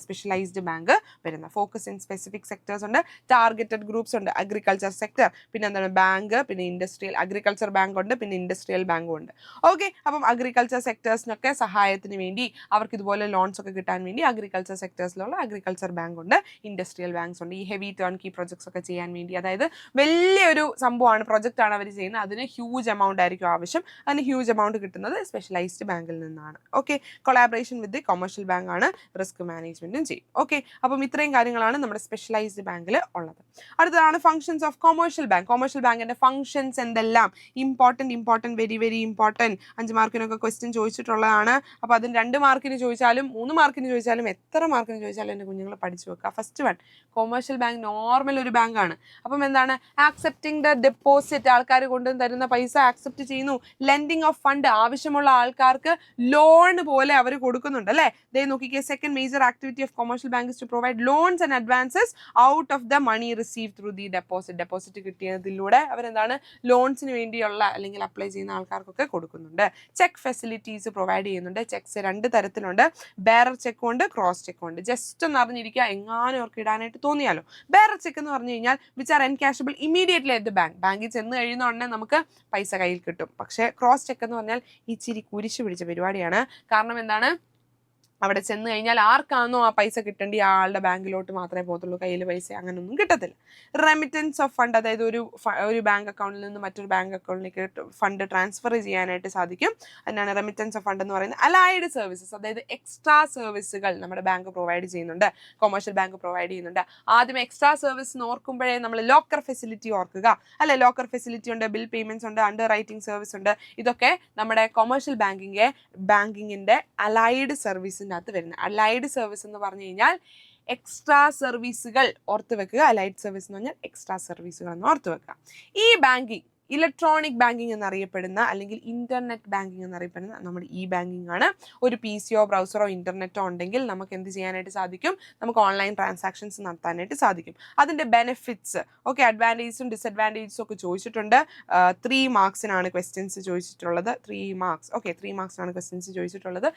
സ്പെഷ്യലൈസ്ഡ് ബാങ്ക് വരുന്നത്. ഫോക്കസ് ഇൻ സ്പെസിഫിക് സെക്ടേഴ്സ് ഉണ്ട്, ടാർഗറ്റഡ് ഗ്രൂപ്പ്സ് ഉണ്ട്, അഗ്രികൾച്ചർ സെക്ടർ, പിന്നെ എന്താണ് ബാങ്ക്, പിന്നെ ഇൻഡസ്ട്രിയൽ അഗ്രികൾച്ചർ ബാങ്ക് ഉണ്ട്, പിന്നെ ഇൻഡസ്ട്രിയൽ ബാങ്കും ഉണ്ട്. ഓക്കെ, അപ്പം അഗ്രികൾച്ചർ സെക്ടേഴ്സിനൊക്കെ സഹായത്തിന് വേണ്ടി അവർക്ക് ഇതുപോലെ ലോൺസ് ഒക്കെ കിട്ടാൻ വേണ്ടി അഗ്രികൾച്ചർ സെക്ടേഴ്സിലുള്ള അഗ്രികൾച്ചർ ബാങ്ക് ഉണ്ട്, ഇൻഡസ്ട്രിയൽ ബാങ്ക്സ് ഉണ്ട്. ഈ ഹെവി ടേൺ കീ പ്രൊജക്ട്സ് ഒക്കെ ചെയ്യാൻ വേണ്ടി, അതായത് വലിയൊരു സംഭവമാണ്, പ്രൊജക്റ്റ് ആണ് അവർ ചെയ്യുന്നത്, അതിന് ഹ്യൂജ് എമൗണ്ട് ആയിരിക്കും ആവശ്യം. അതിന് ഹ്യൂജ് എമൗണ്ട് കിട്ടുന്നത് സ്പെഷ്യലൈസ്ഡ് ബാങ്കിൽ നിന്നാണ്. Okay, collaboration with the commercial bank ആണ്, റിസ്ക് മാനേജ്മെന്റും ചെയ്യും. ഓക്കെ, അപ്പം ഇത്രയും കാര്യങ്ങളാണ് നമ്മുടെ സ്പെഷ്യലൈസ്ഡ് ബാങ്കിൽ ഉള്ളത്. അടുത്തതാണ് functions of commercial bank. Commercial ബാങ്കിന്റെ ഫംഗ്ഷൻസ് എന്തെല്ലാം? Important very very important. 5 മാർക്കിനൊക്കെ ക്വസ്റ്റ്യൻ ചോദിച്ചിട്ടുള്ളതാണ്. അപ്പോൾ അതിന് 2 മാർക്കിന് ചോദിച്ചാലും 3 മാർക്കിന് ചോദിച്ചാലും എത്ര മാർക്കിന് ചോദിച്ചാലും എൻ്റെ കുഞ്ഞുങ്ങൾ പഠിച്ചു വെക്കുക. First one, commercial bank normal ഒരു ബാങ്കാണ്. അപ്പം എന്താണ്? ആക്സെപ്റ്റിംഗ് ദ ഡെപ്പോസിറ്റ്, ആൾക്കാർ കൊണ്ടുവന്ന് തരുന്ന പൈസ ആക്സെപ്റ്റ് ചെയ്യുന്നു. ലെൻഡിങ് ഓഫ് ഫണ്ട്, ആവശ്യമുള്ള ആൾക്കാർക്ക് ലോൺ പോലെ അവർ കൊടുക്കുന്നുണ്ട് അല്ലേ. ദേ നോക്കിക്കേ, second major activity of commercial bank is to provide loans and advances out of the money receive through the deposit. Deposit കിട്ടിയതിലൂടെ അവരെന്താണ് ലോൺസിന് വേണ്ടിയുള്ള അല്ലെങ്കിൽ അപ്ലൈ ചെയ്യുന്ന ആൾക്കാർക്കൊക്കെ കൊടുക്കുന്നുണ്ട്. ചെക്ക് ഫെസിലിറ്റീസ് പ്രൊവൈഡ് ചെയ്യുന്നുണ്ട്. ചെക്സ് 2 തരത്തിലുണ്ട്, ബെയറർ ചെക്കും ഉണ്ട്, ക്രോസ് ചെക്കും ഉണ്ട്. ജസ്റ്റ് ഒന്ന് അറിഞ്ഞിരിക്കുക, എങ്ങാനും അവർക്ക് ഇടാനായിട്ട് തോന്നിയാലോ. ബെയറർ ചെക്ക് എന്ന് പറഞ്ഞു കഴിഞ്ഞാൽ which are encashable immediately at the bank. ബാങ്കിൽ ചെന്ന് കഴിയുന്ന ഉടനെ നമുക്ക് പൈസ കയ്യിൽ കിട്ടും. പക്ഷേ ക്രോസ് ചെക്ക് എന്ന് പറഞ്ഞാൽ ഇച്ചിരി കുരിശ് പിടിച്ച പരിപാടിയാണ്. കാരണം എന്താണ്? അവിടെ ചെന്ന് കഴിഞ്ഞാൽ ആർക്കാണോ ആ പൈസ കിട്ടേണ്ടി ആ ആളുടെ ബാങ്കിലോട്ട് മാത്രമേ പോകത്തുള്ളൂ, കയ്യിൽ പൈസ അങ്ങനെയൊന്നും കിട്ടത്തില്ല. റെമിറ്റൻസ് ഓഫ് ഫണ്ട്, അതായത് ഒരു ബാങ്ക് അക്കൗണ്ടിൽ നിന്ന് മറ്റൊരു ബാങ്ക് അക്കൗണ്ടിലേക്ക് ഫണ്ട് ട്രാൻസ്ഫർ ചെയ്യാനായിട്ട് സാധിക്കും. അതിനാണ് റെമിറ്റൻസ് ഓഫ് ഫണ്ട് എന്ന് പറയുന്നത്. അലൈഡ് സർവീസസ്, അതായത് എക്സ്ട്രാ സർവീസുകൾ നമ്മുടെ ബാങ്ക് പ്രൊവൈഡ് ചെയ്യുന്നുണ്ട്, കൊമേഴ്ഷ്യൽ ബാങ്ക് പ്രൊവൈഡ് ചെയ്യുന്നുണ്ട്. ആദ്യം എക്സ്ട്രാ സർവീസ് ഓർക്കുമ്പോഴേ നമ്മൾ ലോക്കർ ഫെസിലിറ്റി ഓർക്കുക, അല്ലെ? ലോക്കർ ഫെസിലിറ്റി ഉണ്ട്, ബിൽ പേയ്മെന്റ്സ് ഉണ്ട്, അണ്ടർ റൈറ്റിംഗ് സർവീസ് ഉണ്ട്. ഇതൊക്കെ നമ്മുടെ കൊമേഴ്ഷ്യൽ ബാങ്കിങ്ങിന്റെ അലൈഡ് സർവീസിന്റെ അകത്ത് വരുന്നത്. അലൈഡ് സർവീസ് എന്ന് പറഞ്ഞു കഴിഞ്ഞാൽ എക്സ്ട്രാ സർവീസുകൾ ഓർത്ത് വെക്കുക. അലൈഡ് സർവീസ് എന്ന് പറഞ്ഞാൽ എക്സ്ട്രാ സർവീസുകൾ എന്ന് ഓർത്ത് വെക്കുക. ഈ ബാങ്കിങ് ഇലക്ട്രോണിക് ബാങ്കിങ് എന്നറിയപ്പെടുന്ന അല്ലെങ്കിൽ ഇന്റർനെറ്റ് ബാങ്കിങ് എന്നറിയപ്പെടുന്ന നമ്മുടെ ഈ ബാങ്കിങ് ആണ്. ഒരു PC-യോ ബ്രൗസറോ ഇന്റർനെറ്റോ ഉണ്ടെങ്കിൽ നമുക്ക് എന്ത് ചെയ്യാനായിട്ട് സാധിക്കും? നമുക്ക് ഓൺലൈൻ ട്രാൻസാക്ഷൻസ് നടത്താനായിട്ട് സാധിക്കും. അതിന്റെ ബെനിഫിറ്റ്സ്, ഓക്കെ, അഡ്വാൻറ്റേജസും ഡിസഡ്വാൻറ്റേജസും ഒക്കെ ചോദിച്ചിട്ടുണ്ട്. 3 മാർക്സിനാണ് ക്വസ്റ്റ്യൻസ് ചോദിച്ചിട്ടുള്ളത്. 3 മാർക്സ്, ഓക്കെ, 3 മാർക്സിനാണ് ക്വസ്റ്റ്യൻസ് ചോദിച്ചിട്ടുള്ളത്.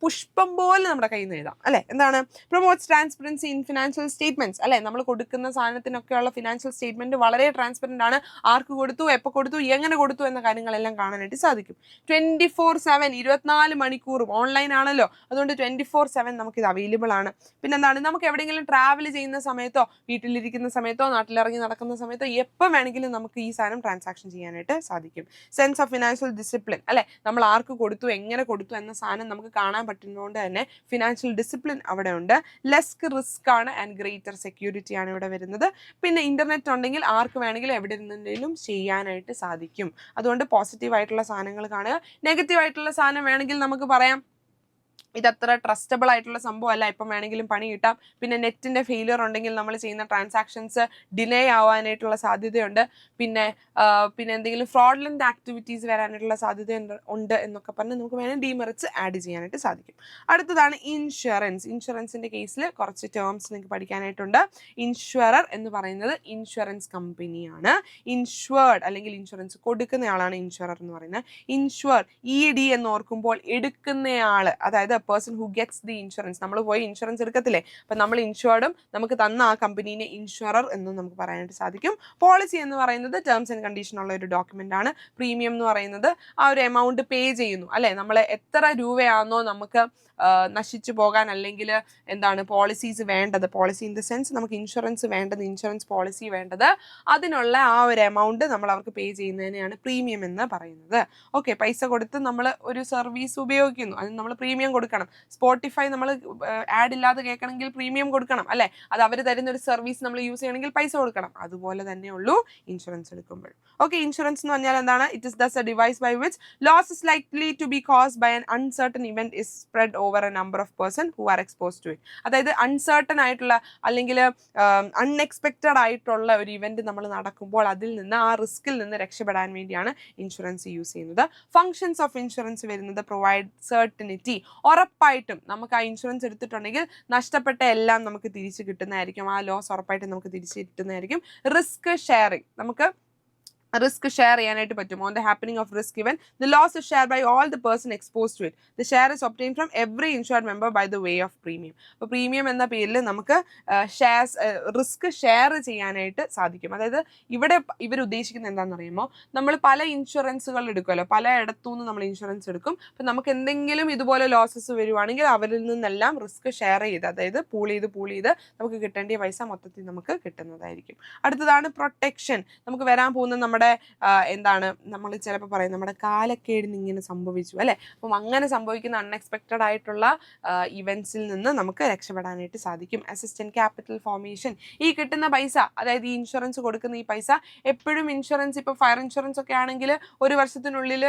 പുഷ്പം പോലെ നമ്മുടെ കയ്യിൽ നിന്ന് എഴുതാം, അല്ലെ? എന്താണ്? Promotes transparency in financial statements, അല്ലെ? നമ്മൾ കൊടുക്കുന്ന സാധനത്തിനൊക്കെയുള്ള ഫിനാൻഷ്യൽ സ്റ്റേറ്റ്മെന്റ് വളരെ ട്രാൻസ്പെറന്റ് ആണ്. ആർക്ക് കൊടുത്തു, എപ്പോൾ കൊടുത്തു, എങ്ങനെ കൊടുത്തു എന്ന കാര്യങ്ങളെല്ലാം കാണാനായിട്ട് സാധിക്കും. 24/7 24 മണിക്കൂറും ഓൺലൈൻ ആണല്ലോ, അതുകൊണ്ട് 24/7 നമുക്ക് ഇത് അവൈലബിൾ ആണ്. പിന്നെന്താണ്? നമുക്ക് എവിടെയെങ്കിലും ട്രാവൽ ചെയ്യുന്ന സമയത്തോ വീട്ടിലിരിക്കുന്ന സമയത്തോ നാട്ടിലിറങ്ങി നടക്കുന്ന സമയത്തോ എപ്പോൾ വേണമെങ്കിലും നമുക്ക് ഈ സാധനം ട്രാൻസാക്ഷൻ ചെയ്യാനായിട്ട് സാധിക്കും. സെൻസ് ഓഫ് ഫിനാൻഷ്യൽ ഡിസിപ്ലിൻ, അല്ലെ? നമ്മൾ ആർക്ക് കൊടുത്തു, എങ്ങനെ കൊടുത്തു എന്ന സാധനം നമുക്ക് കാണാൻ പറ്റുന്നതുകൊണ്ട് തന്നെ ഫിനാൻഷ്യൽ ഡിസിപ്ലിൻ അവിടെ ഉണ്ട്. ലെസ് റിസ്ക് ആണ് ആൻഡ് ഗ്രേറ്റർ സെക്യൂരിറ്റി ആണ് ഇവിടെ വരുന്നത്. പിന്നെ ഇന്റർനെറ്റ് ഉണ്ടെങ്കിൽ ആർക്ക് വേണമെങ്കിലും എവിടെ നിന്നെങ്കിലും ചെയ്യാനായിട്ട് സാധിക്കും. അതുകൊണ്ട് പോസിറ്റീവ് ആയിട്ടുള്ള സാധനങ്ങൾ കാണുക. നെഗറ്റീവ് ആയിട്ടുള്ള സാധനം വേണമെങ്കിൽ നമുക്ക് പറയാം ഇതത്ര ട്രസ്റ്റബിൾ ആയിട്ടുള്ള സംഭവം അല്ല, ഇപ്പം വേണമെങ്കിലും പണി കിട്ടാം. പിന്നെ നെറ്റിന്റെ ഫെയിലിയർ ഉണ്ടെങ്കിൽ നമ്മൾ ചെയ്യുന്ന ട്രാൻസാക്ഷൻസ് ഡിലേ ആവാനായിട്ടുള്ള സാധ്യതയുണ്ട്. പിന്നെ എന്തെങ്കിലും ഫ്രോഡുലന്റ് ആക്ടിവിറ്റീസ് വരാനായിട്ടുള്ള സാധ്യത ഉണ്ട് എന്നൊക്കെ പറഞ്ഞ് നമുക്ക് വേണമെങ്കിൽ ഡീമെറിറ്റ്സ് ആഡ് ചെയ്യാനായിട്ട് സാധിക്കും. അടുത്തതാണ് ഇൻഷുറൻസ്. ഇൻഷുറൻസിന്റെ കേസിൽ കുറച്ച് ടേംസ് നിങ്ങൾക്ക് പഠിക്കാനായിട്ടുണ്ട്. ഇൻഷുറർ എന്ന് പറയുന്നത് ഇൻഷുറൻസ് കമ്പനിയാണ്. ഇൻഷുവേർഡ് അല്ലെങ്കിൽ ഇൻഷുറൻസ് കൊടുക്കുന്നയാളാണ് ഇൻഷുറർ എന്ന് പറയുന്നത്. ഇൻഷുർ, ED എന്ന് ഓർക്കുമ്പോൾ എടുക്കുന്നയാള്, അതായത് person who gets the insurance. നമ്മൾ പോയി ഇൻഷുറൻസ് എടുക്കത്തില്ലേ, അപ്പൊ നമ്മൾ ഇൻഷുർഡും നമുക്ക് തന്ന ആ കമ്പനീനെ ഇൻഷുറർ എന്നും നമുക്ക് പറയാനായിട്ട് സാധിക്കും. പോളിസി എന്ന് പറയുന്നത് ടേംസ് ആൻഡ് കണ്ടീഷൻ ഉള്ള ഒരു ഡോക്യുമെന്റ് ആണ്. പ്രീമിയം എന്ന് പറയുന്നത് ആ ഒരു എമൗണ്ട് പേ ചെയ്യുന്നു, അല്ലെ? നമ്മൾ എത്ര രൂപയാണോ നമുക്ക് നശിച്ചു പോകാൻ അല്ലെങ്കിൽ എന്താണ് പോളിസീസ് വേണ്ടത്, പോളിസി ഇൻ ദ സെൻസ് നമുക്ക് ഇൻഷുറൻസ് വേണ്ടത്, ഇൻഷുറൻസ് പോളിസി വേണ്ടത്, അതിനുള്ള ആ ഒരു എമൗണ്ട് നമ്മൾ അവർക്ക് പേ ചെയ്യുന്നതിനെയാണ് പ്രീമിയം എന്ന് പറയുന്നത്. ഓക്കെ, പൈസ കൊടുത്ത് നമ്മൾ ഒരു സർവീസ് ഉപയോഗിക്കുന്നു, അതിന് നമ്മൾ പ്രീമിയം കൊടുക്കണം. സ്പോട്ടിഫൈ നമ്മൾ ആഡ് ഇല്ലാതെ കേൾക്കണമെങ്കിൽ പ്രീമിയം കൊടുക്കണം, അല്ലെ? അത് അവർ തരുന്ന ഒരു സർവീസ് നമ്മൾ യൂസ് ചെയ്യണമെങ്കിൽ പൈസ കൊടുക്കണം. അതുപോലെ തന്നെ ഉള്ളൂ ഇൻഷുറൻസ് എടുക്കുമ്പോൾ. ഓക്കെ, ഇൻഷുറൻസ് എന്ന് പറഞ്ഞാൽ എന്താണ്? It is thus a device by which loss is likely to be caused by an uncertain event is spread over a number of person who are exposed to it. അതായത് uncertain ആയിട്ടുള്ള അല്ലെങ്കിൽ unexpected ആയിട്ടുള്ള ഒരു event നമ്മൾ നടക്കുമ്പോൾ അതിൽ നിന്ന് ആ റിസ്കിൽ നിന്ന് രക്ഷപ്പെടാൻ വേണ്ടിയാണ് ഇൻഷുറൻസ് യൂസ് ചെയ്യുന്നത്. ഫങ്ഷൻസ് ഓഫ് ഇൻഷുറൻസ് വരുന്നത് പ്രൊവൈഡ് സർട്ടനിറ്റി. ഉറപ്പായിട്ടും നമുക്ക് ആ ഇൻഷുറൻസ് എടുത്തിട്ടുണ്ടെങ്കിൽ നഷ്ടപ്പെട്ട എല്ലാം നമുക്ക് തിരിച്ചു കിട്ടുന്നതായിരിക്കും. ആ ലോസ് ഉറപ്പായിട്ടും നമുക്ക് തിരിച്ചു കിട്ടുന്നതായിരിക്കും. റിസ്ക് ഷെയറിംഗ്, നമുക്ക് റിസ്ക് ഷെയർ ചെയ്യാനായിട്ട് പറ്റും. On the happening of risk even the loss is share by all the person expose to it. The share is obtain from every insured member by the way of premium. അപ്പോൾ premium എന്ന പേരിൽ നമുക്ക് risk share ചെയ്യാനായിട്ട് സാധിക്കും. അതായത് ഇവിടെ ഇവർ ഉദ്ദേശിക്കുന്നത് എന്താണെന്ന് അറിയുമ്പോൾ, നമ്മൾ പല ഇൻഷുറൻസുകൾ എടുക്കുമല്ലോ, പല ഇടത്തുനിന്ന് നമ്മൾ ഇൻഷുറൻസ് എടുക്കും. അപ്പം നമുക്ക് എന്തെങ്കിലും ഇതുപോലെ ലോസസ് വരുവാണെങ്കിൽ അവരിൽ നിന്നെല്ലാം റിസ്ക് ഷെയർ ചെയ്ത്, അതായത് പൂൾ ചെയ്ത് നമുക്ക് കിട്ടേണ്ട പൈസ മൊത്തത്തിൽ നമുക്ക് കിട്ടുന്നതായിരിക്കും. അടുത്തതാണ് പ്രൊട്ടക്ഷൻ. നമുക്ക് വരാൻ പോകുന്ന നമ്മുടെ എന്താണ്, നമ്മൾ ചിലപ്പോൾ പറയും നമ്മുടെ കാലക്കേടിന് ഇങ്ങനെ സംഭവിച്ചു, അല്ലെ? അപ്പം അങ്ങനെ സംഭവിക്കുന്ന അൺഎക്സ്പെക്റ്റഡ് ആയിട്ടുള്ള ഇവന്റ്സിൽ നിന്ന് നമുക്ക് രക്ഷപ്പെടാനായിട്ട് സാധിക്കും. അസിസ്റ്റന്റ് ക്യാപിറ്റൽ ഫോർമേഷൻ, ഈ കിട്ടുന്ന പൈസ, അതായത് ഈ ഇൻഷുറൻസ് കൊടുക്കുന്ന ഈ പൈസ എപ്പോഴും ഇൻഷുറൻസ്, ഇപ്പോൾ ഫയർ ഇൻഷുറൻസ് ഒക്കെ ആണെങ്കിൽ ഒരു വർഷത്തിനുള്ളിൽ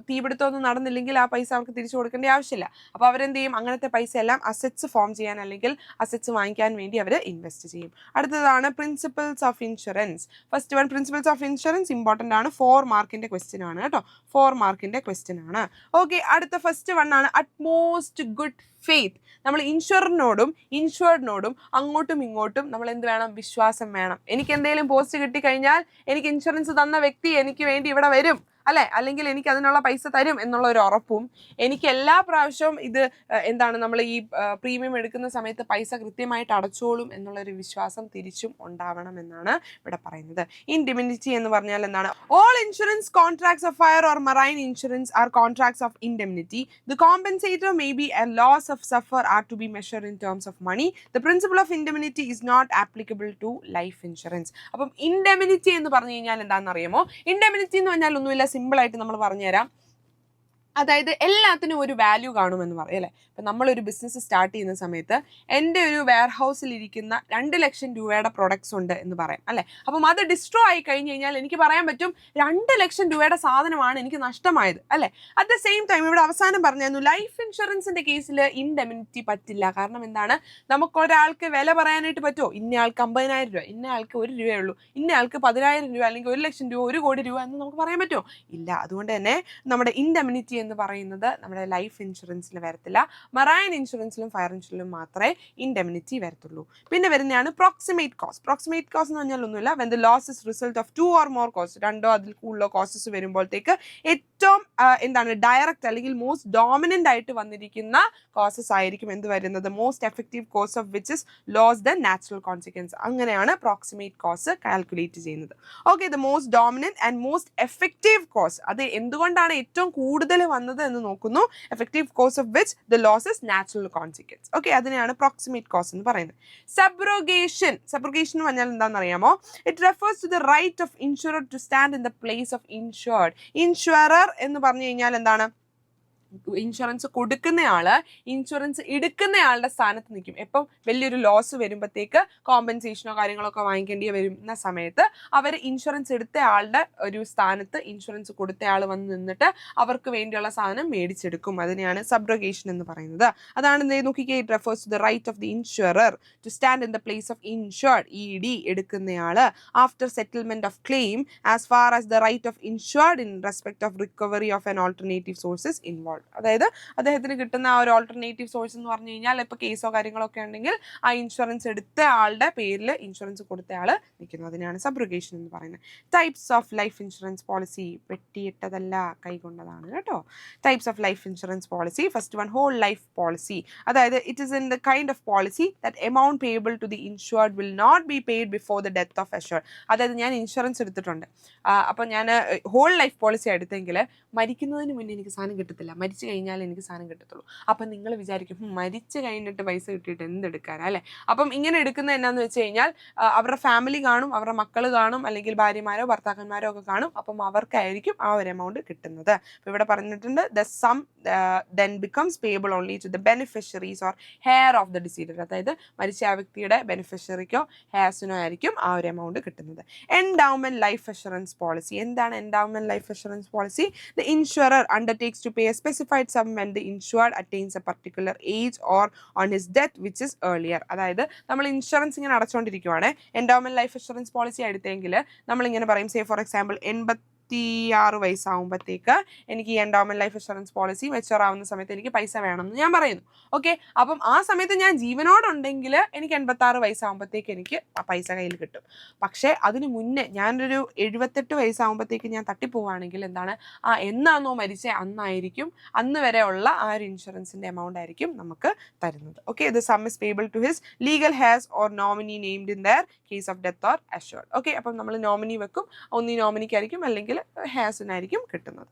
തീപിടുത്തമൊന്നും നടന്നില്ലെങ്കിൽ ആ പൈസ അവർക്ക് തിരിച്ചു കൊടുക്കേണ്ട ആവശ്യമില്ല. അപ്പോൾ അവരെന്ത് ചെയ്യും? അങ്ങനത്തെ പൈസ എല്ലാം അസറ്റ്സ് ഫോം ചെയ്യാൻ അല്ലെങ്കിൽ അസറ്റ്സ് വാങ്ങിക്കാൻ വേണ്ടി അവർ ഇൻവെസ്റ്റ് ചെയ്യും. അടുത്തതാണ് principles of insurance. First one, principles of insurance important ആണ്. 4 മാർക്കിന്റെ ക്വസ്റ്റ്യൻ ആണ് കേട്ടോ, 4 മാർക്കിന്റെ ക്വസ്റ്റ്യൻ ആണ്. ഓക്കെ, അടുത്ത ഫസ്റ്റ് വൺ ആണ് അറ്റ്മോസ്റ്റ് ഗുഡ് ഫെയ്ത്ത്. നമ്മൾ ഇൻഷുറിനോടും ഇൻഷുർഡിനോടും അങ്ങോട്ടും ഇങ്ങോട്ടും നമ്മൾ എന്ത് വേണം? വിശ്വാസം വേണം. എനിക്ക് എന്തെങ്കിലും പോസ്റ്റ് കിട്ടിക്കഴിഞ്ഞാൽ എനിക്ക് ഇൻഷുറൻസ് തന്ന വ്യക്തി എനിക്ക് വേണ്ടി ഇവിടെ വരും, അല്ലെ, അല്ലെങ്കിൽ എനിക്ക് അതിനുള്ള പൈസ തരും എന്നുള്ള ഒരു ഉറപ്പും, എനിക്ക് എല്ലാ പ്രാവശ്യവും ഇത് എന്താണ് നമ്മൾ ഈ പ്രീമിയം എടുക്കുന്ന സമയത്ത് പൈസ കൃത്യമായിട്ട് അടച്ചോളും എന്നുള്ളൊരു വിശ്വാസം തിരിച്ചും ഉണ്ടാവണം എന്നാണ് ഇവിടെ പറയുന്നത്. ഇൻഡെമിനിറ്റി എന്ന് പറഞ്ഞാൽ എന്താണ്? All insurance contracts of fire or marine insurance are contracts of indemnity. The compensator may be a loss of suffer are to be measured in terms of money. The principle of indemnity is not applicable to life insurance. അപ്പം indemnity എന്ന് പറഞ്ഞു കഴിഞ്ഞാൽ എന്താണെന്ന് അറിയാമോ? Indemnity എന്ന് പറഞ്ഞാൽ ഒന്നുമില്ല, simple ആയിട്ട് നമ്മൾ പറഞ്ഞുതരാം. അതായത് എല്ലാത്തിനും ഒരു വാല്യൂ കാണുമെന്ന് പറയും അല്ലേ. ഇപ്പം നമ്മളൊരു ബിസിനസ് സ്റ്റാർട്ട് ചെയ്യുന്ന സമയത്ത് എൻ്റെ ഒരു വെയർ ഹൗസിൽ ഇരിക്കുന്ന 2 ലക്ഷം രൂപയുടെ പ്രൊഡക്ട്സ് ഉണ്ട് എന്ന് പറയാം അല്ലേ. അപ്പം അത് ഡിസ്ട്രോ ആയി കഴിഞ്ഞ് കഴിഞ്ഞാൽ എനിക്ക് പറയാൻ പറ്റും 2 ലക്ഷം രൂപയുടെ സാധനമാണ് എനിക്ക് നഷ്ടമായത് അല്ലേ. അറ്റ് ദ സെയിം ടൈം ഇവിടെ അവസാനം പറഞ്ഞായിരുന്നു ലൈഫ് ഇൻഷുറൻസിൻ്റെ കേസിൽ ഇൻഡെമിനിറ്റി പറ്റില്ല. കാരണം എന്താണ്? നമുക്കൊരാൾക്ക് വില പറയാനായിട്ട് പറ്റുമോ? ഇന്നയാൾക്ക് 50,000 രൂപ, ഇന്നയാൾക്ക് 1 രൂപയേ ഉള്ളൂ, ഇന്നയാൾക്ക് 10,000 രൂപ അല്ലെങ്കിൽ 1 ലക്ഷം രൂപ, 1 കോടി രൂപ എന്ന് നമുക്ക് പറയാൻ പറ്റുമോ? ഇല്ല. അതുകൊണ്ട് തന്നെ നമ്മുടെ ഇൻഡെമിനിറ്റി എന്ന് പറയുന്നത് നമ്മുടെ ലൈഫ് ഇൻഷുറൻസിൽ വരത്തില്ല. മറൈൻ ഇൻഷുറൻസിലും ഫയർ ഇൻഷുറൻസിലും മാത്രമേ ഇൻഡെമിനിറ്റി വരത്തുള്ളൂ. പിന്നെ വരുന്നതാണ് പ്രോക്സിമേറ്റ് കോസ്റ്റ്. പ്രോക്സിമേറ്റ് കോസ്റ്റ് എന്ന് പറഞ്ഞാൽ ഒന്നുമില്ല, when the loss is result of 2 or more cost, 2 അതിൽ കൂടുതലോ കോസ്റ്റസ് വരുമ്പോഴത്തേക്ക് ഏറ്റവും എന്താണ് ഡയറക്റ്റ് അല്ലെങ്കിൽ മോസ്റ്റ് ഡോമിനന്റ് ആയിട്ട് വന്നിരിക്കുന്ന കോസസ് ആയിരിക്കും എന്ത് വരുന്നത്? Most effective cost of which is loss the natural consequence. അങ്ങനെയാണ് പ്രോക്സിമേറ്റ് കോസ്റ്റ് കാൽക്കുലേറ്റ് ചെയ്യുന്നത്. Okay, the most dominant and most effective cost, അത് എന്തുകൊണ്ടാണ് ഏറ്റവും കൂടുതൽ വന്നത് എന്ന് നോക്കുന്നു. Effective cost of which the loss is natural consequence. Okay, അതിനെയാണ് പ്രോക്സിമേറ്റ് കോസ്റ്റ് എന്ന് പറയുന്നത്. സബ്രോഗേഷൻ എന്ന് പറഞ്ഞാൽ എന്താണെന്ന് അറിയാമോ? It refers to the right of insurer to stand in the place of insured. Insurer എന്ന് പറഞ്ഞു കഴിഞ്ഞാൽ എന്താണ്? ഇൻഷുറൻസ് കൊടുക്കുന്നയാള് ഇൻഷുറൻസ് എടുക്കുന്നയാളുടെ സ്ഥാനത്ത് നിൽക്കും. എപ്പം വലിയൊരു ലോസ് വരുമ്പോഴത്തേക്ക് കോമ്പൻസേഷനോ കാര്യങ്ങളൊക്കെ വാങ്ങിക്കേണ്ടി വരുന്ന സമയത്ത് അവർ ഇൻഷുറൻസ് എടുത്ത ആളുടെ ഒരു സ്ഥാനത്ത് ഇൻഷുറൻസ് കൊടുത്തയാൾ വന്ന് നിന്നിട്ട് അവർക്ക് വേണ്ടിയുള്ള സാധനം മേടിച്ചെടുക്കും. അതിനെയാണ് സബ്രോഗേഷൻ എന്ന് പറയുന്നത്. അതാണ് നോക്കിക്കേ, it refers to the right of the insurer to stand in the place of insured, ED എടുക്കുന്നയാള്, after settlement of claim as far as the right of insured in respect of recovery of an alternative sources involve. അതായത് അദ്ദേഹത്തിന് കിട്ടുന്ന ആ ഒരു alternative source എന്ന് പറഞ്ഞു കഴിഞ്ഞാൽ ഇപ്പോൾ കേസോ കാര്യങ്ങളൊക്കെ ഉണ്ടെങ്കിൽ ആ ഇൻഷുറൻസ് എടുത്ത ആളുടെ പേരിൽ ഇൻഷുറൻസ് കൊടുത്ത ആൾ നിൽക്കുന്നു. അതിനാണ് സബ്രോഗേഷൻ എന്ന് പറയുന്നത്. Types of life insurance policy, വെട്ടിയിട്ടതല്ല കൈകൊണ്ടതാണ് കേട്ടോ. Types of life insurance policy. First one, whole life policy. അതായത് it is in the kind of policy that amount payable to the insured will not be paid before the death of assured. അതായത് ഞാൻ insurance എടുത്തിട്ടുണ്ട്, അപ്പോൾ ഞാൻ whole life policy എടുത്തെങ്കിൽ മരിക്കുന്നതിന് മുന്നേ എനിക്ക് സാധനം കിട്ടത്തില്ല, മരിച്ചു കഴിഞ്ഞാൽ എനിക്ക് സാധനം കിട്ടത്തുള്ളൂ. അപ്പം നിങ്ങൾ വിചാരിക്കും മരിച്ചു കഴിഞ്ഞിട്ട് പൈസ കിട്ടിയിട്ട് എന്തെടുക്കാനാ അല്ലേ. അപ്പം ഇങ്ങനെ എടുക്കുന്നത് എന്നാന്ന് വെച്ച് കഴിഞ്ഞാൽ അവരുടെ ഫാമിലി കാണും, അവരുടെ മക്കൾ കാണും, അല്ലെങ്കിൽ ഭാര്യമാരോ ഭർത്താക്കന്മാരോ ഒക്കെ കാണും. അപ്പം അവർക്കായിരിക്കും ആ ഒരു എമൗണ്ട് കിട്ടുന്നത്. അപ്പോൾ ഇവിടെ പറഞ്ഞിട്ടുണ്ട് the sum then becomes payable only to the beneficiaries or heir of the decedent. അതായത് മരിച്ച ആ വ്യക്തിയുടെ ബെനിഫിഷ്യറിക്കോ ഹെയർസിനോ ആയിരിക്കും ആ ഒരു എമൗണ്ട് കിട്ടുന്നത്. Endowment life assurance policy. എന്താണ് endowment life assurance policy? The insurer undertakes to pay a specified sum when the insured attains a particular age or on his death which is earlier. അതായത് നമ്മൾ insurance ഇങ്ങനെ അടച്ചുകൊണ്ടിരിക്കുവാണ്, എൻഡൗമെന്റ് life assurance policy എടുത്തെങ്കിൽ നമ്മളിങ്ങനെ പറയും, say for example 86 വയസ്സാകുമ്പോഴത്തേക്ക് എനിക്ക് ഈ എൻഡൗമെന്റ് life insurance policy mature ആവുന്ന സമയത്ത് എനിക്ക് പൈസ വേണമെന്ന് ഞാൻ പറയുന്നു. ഓക്കെ, അപ്പം ആ സമയത്ത് ഞാൻ ജീവനോടുണ്ടെങ്കിൽ എനിക്ക് 86 വയസ്സാകുമ്പോഴത്തേക്ക് എനിക്ക് ആ പൈസ കയ്യിൽ കിട്ടും. പക്ഷേ അതിന് മുന്നേ ഞാനൊരു 78 വയസ്സാകുമ്പോഴത്തേക്ക് ഞാൻ തട്ടിപ്പോവുകയാണെങ്കിൽ എന്താണ്, എന്നാന്നോ മരിച്ചേ അന്നായിരിക്കും, അന്ന് വരെ ഉള്ള ആ ഒരു ഇൻഷുറൻസിന്റെ എമൗണ്ട് ആയിരിക്കും നമുക്ക് തരുന്നത്. Okay, the sum is payable to his legal heirs or nominee named in their case of death or assured. Okay, അപ്പം നമ്മൾ നോമിനി വെക്കും, ഒന്നീ നോമിനിക്കായിരിക്കും അല്ലെങ്കിൽ ഹെയർസിനായിരിക്കും കിട്ടുന്നത്.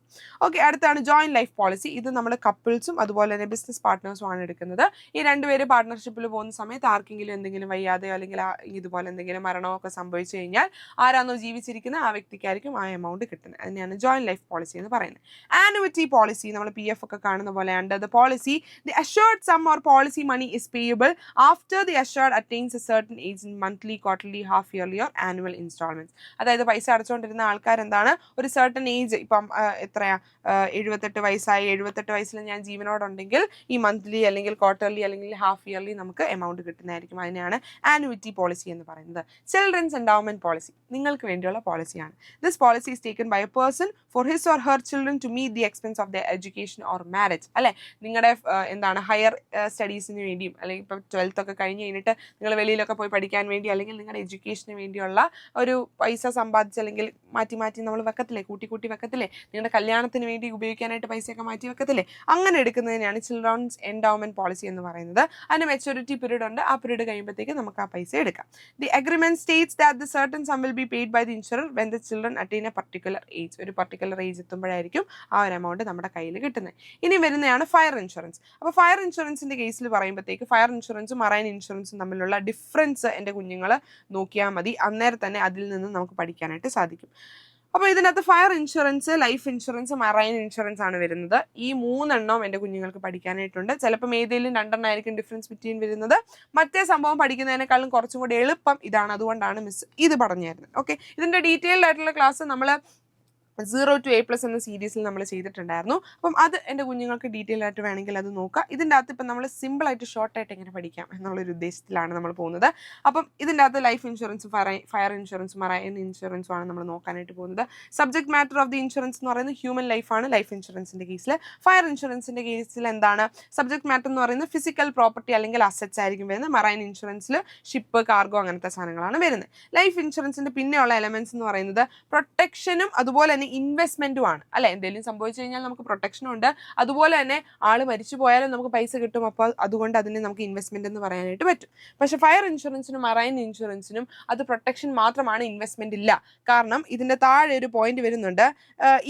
ഓക്കെ, അടുത്താണ് ജോയിന്റ് ലൈഫ് പോളിസി. ഇത് നമ്മൾ കപ്പിൾസും അതുപോലെ തന്നെ ബിസിനസ് പാർട്ട്നേഴ്സും ആണ് എടുക്കുന്നത്. ഈ രണ്ടുപേര് പാർട്ട്ണർഷിപ്പിൽ പോകുന്ന സമയത്ത് ആർക്കെങ്കിലും എന്തെങ്കിലും വയ്യാതെയോ അല്ലെങ്കിൽ ഇതുപോലെ എന്തെങ്കിലും മരണമോ ഒക്കെ സംഭവിച്ചു കഴിഞ്ഞാൽ ആരാണോ ജീവിച്ചിരിക്കുന്നത് ആ വ്യക്തിക്കായിരിക്കും ആ എമൗണ്ട് കിട്ടുന്നത്. അതിനെയാണ് ജോയിന്റ് ലൈഫ് പോളിസി എന്ന് പറയുന്നത്. ആനുവിറ്റി പോളിസി, നമ്മൾ PF ഒക്കെ കാണുന്ന പോലെ under the policy the assured sum or policy money is payable after the assured attains a certain age in monthly, quarterly, half yearly or annual installments. അതായത് പൈസ അടച്ചുകൊണ്ടിരുന്ന ആൾക്കാർ എന്താണ്, ഒരു സർട്ടൻ ഏജ്, ഇപ്പം എത്രയാ 78 വയസ്സായി, 78 വയസ്സിൽ ഞാൻ ജീവനോടുണ്ടെങ്കിൽ ഈ മന്ത്ലി അല്ലെങ്കിൽ ക്വാർട്ടർലി അല്ലെങ്കിൽ ഹാഫ് ഇയർലി നമുക്ക് എമൗണ്ട് കിട്ടുന്നതായിരിക്കും. അതിനെയാണ് ആനുവിറ്റി പോളിസി എന്ന് പറയുന്നത്. ചിൽഡ്രൻസ് എൻഡൗമെന്റ് പോളിസി, നിങ്ങൾക്ക് വേണ്ടിയുള്ള പോളിസിയാണ്. This policy is taken by a person for his or her children to meet the expense of the education or marriage. അല്ലെ, നിങ്ങളുടെ എന്താണ് ഹയർ സ്റ്റഡീസിന് വേണ്ടിയും അല്ലെങ്കിൽ ഇപ്പം 12th ഒക്കെ കഴിഞ്ഞ് കഴിഞ്ഞിട്ട് നിങ്ങൾ വെളിയിലൊക്കെ പോയി പഠിക്കാൻ വേണ്ടി അല്ലെങ്കിൽ നിങ്ങളുടെ എഡ്യൂക്കേഷന് വേണ്ടിയുള്ള ഒരു പൈസ സമ്പാദിച്ച് അല്ലെങ്കിൽ മാറ്റി മാറ്റി നമ്മൾ വെക്കത്തില്ല വെക്കത്തില്ലേ, കൂട്ടി വെക്കത്തില്ലേ, നിങ്ങളുടെ കല്യാണത്തിന് വേണ്ടി ഉപയോഗിക്കാനായിട്ട് പൈസയൊക്കെ മാറ്റി വെക്കത്തില്ലേ, അങ്ങനെ എടുക്കുന്നതിനാണ് ചിൽഡ്രൻസ് എൻഡോവ്മെന്റ് പോളിസി എന്ന് പറയുന്നത്. അതിന് മെച്യൂരിറ്റി പീരീഡ് ഉണ്ട്, ആ പീരീഡ് കഴിയുമ്പോഴത്തേക്ക് നമുക്ക് ആ പൈസ എടുക്കാം. The agreement states that the certain sum will be paid by the insurer when the children attain a particular age. ഒരു പർട്ടിക്കുലർ ഏജ് എത്തുമ്പോഴായിരിക്കും ആ ഒരു എമൗണ്ട് നമ്മുടെ കയ്യിൽ കിട്ടുന്നത്. ഇനി വരുന്നതാണ് ഫയർ ഇൻഷുറൻസ്. അപ്പോൾ ഫയർ ഇൻഷുറൻസിന്റെ കേസിൽ പറയുമ്പോഴത്തേക്ക് ഫയർ ഇൻഷുറൻസും മറൈൻ ഇൻഷുറൻസും തമ്മിലുള്ള ഡിഫറൻസ് എൻ്റെ കുഞ്ഞുങ്ങൾ നോക്കിയാൽ മതി, അന്നേരം തന്നെ അതിൽ നിന്ന് നമുക്ക് പഠിക്കാനായിട്ട് സാധിക്കും. അപ്പോൾ ഇതിനകത്ത് fire insurance, life insurance, marine insurance ആണ് വരുന്നത്. ഈ 3 എൻ്റെ കുഞ്ഞുങ്ങൾക്ക് പഠിക്കാനായിട്ടുണ്ട്. ചിലപ്പം ഏതെങ്കിലും 2 ആയിരിക്കും ഡിഫറൻസ് ബിറ്റ്വീൻ വരുന്നത്. മറ്റേ സംഭവം പഠിക്കുന്നതിനേക്കാളും കുറച്ചും കൂടി എളുപ്പം ഇതാണ്, അതുകൊണ്ടാണ് മിസ് ഇത് പറഞ്ഞു തരുന്നത്. ഓക്കെ, ഇതിൻ്റെ ഡീറ്റെയിൽഡ് ആയിട്ടുള്ള ക്ലാസ് നമ്മൾ 0 to A+ എന്ന സീരീസിൽ നമ്മൾ ചെയ്തിട്ടുണ്ടായിരുന്നു. അപ്പം അത് എൻ്റെ കുഞ്ഞുങ്ങൾക്ക് ഡീറ്റെയിൽ ആയിട്ട് വേണമെങ്കിൽ അത് നോക്കാം. ഇതിൻ്റെ അകത്ത് ഇപ്പം നമ്മൾ സിമ്പിളായിട്ട് ഷോർട്ടായിട്ട് എങ്ങനെ പഠിക്കാം എന്നുള്ളൊരു ഉദ്ദേശത്തിലാണ് നമ്മൾ പോകുന്നത്. അപ്പം ഇതിൻ്റെ അകത്ത് ലൈഫ് ഇൻഷുറൻസും ഫയർ ഇൻഷുറൻസും മറൈൻ ഇൻഷുറൻസും ആണ് നമ്മൾ നോക്കാനായിട്ട് പോകുന്നത്. Subject matter of the insurance എന്ന് പറയുന്നത് ഹ്യൂമൻ ലൈഫാണ് ലൈഫ് ഇൻഷുറൻസിൻ്റെ കേസിൽ. ഫയർ ഇൻഷുറൻസിൻ്റെ കേസിൽ എന്താണ് സബ്ജക്ട് മാറ്റർ എന്ന് പറയുന്നത് ഫിസിക്കൽ പ്രോപ്പർട്ടി അല്ലെങ്കിൽ അസറ്റ്സ് ആയിരിക്കും വരുന്നത്. മറൈൻ ഇൻഷുറൻസിൽ ഷിപ്പ്, കാർഗോ അങ്ങനത്തെ സാധനങ്ങളാണ് വരുന്നത്. ലൈഫ് ഇൻഷുറൻസിൻ്റെ പിന്നെയുള്ള എലമെന്റ്സ് എന്ന് പറയുന്നത് പ്രൊട്ടക്ഷനും അതുപോലെ തന്നെ ഇൻവെസ്റ്റ്മെന്റും ആണ് അല്ലെ. എന്തെങ്കിലും സംഭവിച്ചു കഴിഞ്ഞാൽ നമുക്ക് പ്രൊട്ടക്ഷനും ഉണ്ട്, അതുപോലെ തന്നെ ആള് മരിച്ചു പോയാലും നമുക്ക് പൈസ കിട്ടും. അപ്പോൾ അതുകൊണ്ട് അതിനെ നമുക്ക് ഇൻവെസ്റ്റ്മെന്റ് എന്ന് പറയാനായിട്ട് പറ്റും. പക്ഷെ ഫയർ ഇൻഷുറൻസിനും മറൈൻ ഇൻഷുറൻസിനും അത് പ്രൊട്ടക്ഷൻ മാത്രമാണ്, ഇൻവെസ്റ്റ്മെന്റ് ഇല്ല. കാരണം ഇതിന്റെ താഴെ ഒരു പോയിന്റ് വരുന്നുണ്ട്.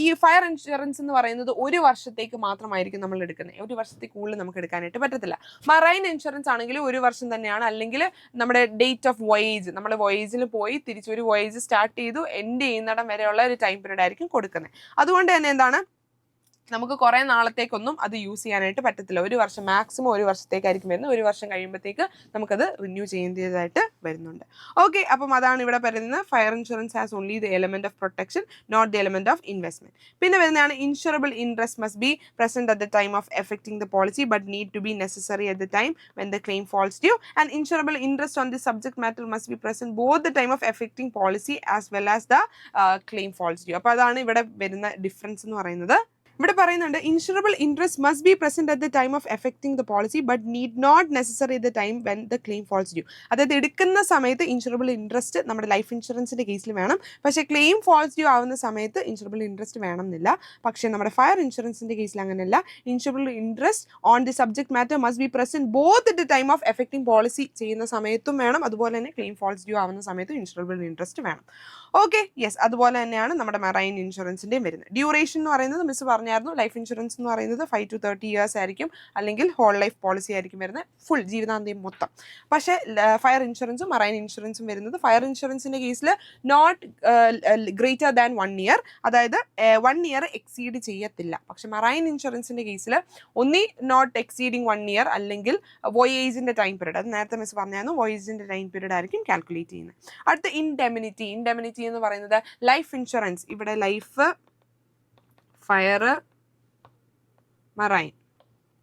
ഈ ഫയർ ഇൻഷുറൻസ് എന്ന് പറയുന്നത് 1 വർഷത്തേക്ക് മാത്രമായിരിക്കും നമ്മൾ എടുക്കുന്നത്. 1 വർഷത്തേക്ക് കൂടുതൽ നമുക്ക് എടുക്കാനായിട്ട് പറ്റത്തില്ല. മറൈൻ ഇൻഷുറൻസ് ആണെങ്കിൽ 1 വർഷം തന്നെയാണ്, അല്ലെങ്കിൽ നമ്മുടെ ഡേറ്റ് ഓഫ് വോയേജ്, നമ്മൾ വോയേജിൽ പോയി തിരിച്ച് ഒരു വോയേജ് സ്റ്റാർട്ട് ചെയ്തു എൻഡ് ചെയ്യുന്നിടം വരെയുള്ള ഒരു ടൈം പീരീഡ് ആയിരിക്കും കൊടുക്കുന്നത്. അതുകൊണ്ട് തന്നെ എന്താണ് നമുക്ക് കുറേ നാളത്തേക്കൊന്നും അത് യൂസ് ചെയ്യാനായിട്ട് പറ്റത്തില്ല. 1 വർഷം മാക്സിമം 1 വർഷത്തേക്കായിരിക്കും വരുന്നത്. 1 വർഷം കഴിയുമ്പോഴത്തേക്ക് നമുക്കത് റിന്യൂ ചെയ്യേണ്ടതായിട്ട് വരുന്നുണ്ട്. ഓക്കെ, അപ്പം അതാണ് ഇവിടെ പറയുന്നത്. Fire insurance has only the element of protection, not the element of investment. പിന്നെ വരുന്നതാണ് insurable interest must be present at the time of effecting the policy but need to be necessary at the time when the claim falls due and insurable interest on the subject matter must be present both the time of effecting policy as well as the claim falls due. അപ്പോൾ അതാണ് ഇവിടെ വരുന്ന difference എന്ന് പറയുന്നത്. ഇവിടെ പറയുന്നുണ്ട് insurable interest must be present at the time of effecting the policy but need not necessary the time when the claim falls due. അതായത് എടുക്കുന്ന സമയത്ത് ഇൻഷുറബിൾ ഇൻട്രസ്റ്റ് നമ്മുടെ ലൈഫ് ഇൻഷുറൻസിന്റെ കേസിൽ വേണം, പക്ഷേ ക്ലെയിം ഫോൾസ് ഡ്യൂ ആവുന്ന സമയത്ത് ഇൻഷുറബിൾ ഇൻട്രസ്റ്റ് വേണമെന്നില്ല. പക്ഷേ നമ്മുടെ ഫയർ ഇൻഷുറൻസിന്റെ കേസിൽ അങ്ങനെയല്ല. Insurable interest on the subject matter must be present both at the time of effecting policy ചെയ്യുന്ന സമയത്തും വേണം, അതുപോലെ തന്നെ ക്ലെയിം ഫോൾസ് ഡ്യൂ ആവുന്ന സമയത്തും ഇൻഷുറബിൾ ഇൻട്രസ്റ്റ് വേണം. ഓക്കെ, യെസ്, അതുപോലെ തന്നെയാണ് നമ്മുടെ മറൈൻ ഇൻഷുറൻസിന്റെയും വരുന്നത്. ഡ്യൂറേഷൻ എന്ന് പറയുന്നത് മിസ് പറഞ്ഞായിരുന്നു, ലൈഫ് ഇൻഷുറൻസ് എന്ന് പറയുന്നത് 5 to 30 years ആയിരിക്കും, അല്ലെങ്കിൽ ഹോൾ ലൈഫ് പോളിസി ആയിരിക്കും വരുന്നത്, ഫുൾ ജീവിതാന്ത്യം മൊത്തം. പക്ഷേ ഫയർ ഇൻഷുറൻസും മറൈൻ ഇൻഷുറൻസും വരുന്നത് ഫയർ ഇൻഷുറൻസിന്റെ കേസിൽ നോട്ട് ഗ്രേറ്റർ ദാൻ 1 year, അതായത് 1 year എക്സീഡ് ചെയ്യത്തില്ല. പക്ഷെ മറൈൻ ഇൻഷുറൻസിന്റെ കേസിൽ ഒന്നി നോട്ട് എക്സീഡിങ് 1 year അല്ലെങ്കിൽ വോയേജിന്റെ ടൈം പീരീഡ്, അത് നേരത്തെ മിസ് പറഞ്ഞായിരുന്നു, വോയേജിന്റെ ടൈം പീരീഡ് ആയിരിക്കും കാൽക്കുലേറ്റ് ചെയ്യുന്നത്. അടുത്ത ഇൻഡെമിനിറ്റി എന്ന് പറയുന്നത് ലൈഫ് ഇൻഷുറൻസ്, ഇവിടെ ലൈഫ്, ഫയർ, മറൈൻ.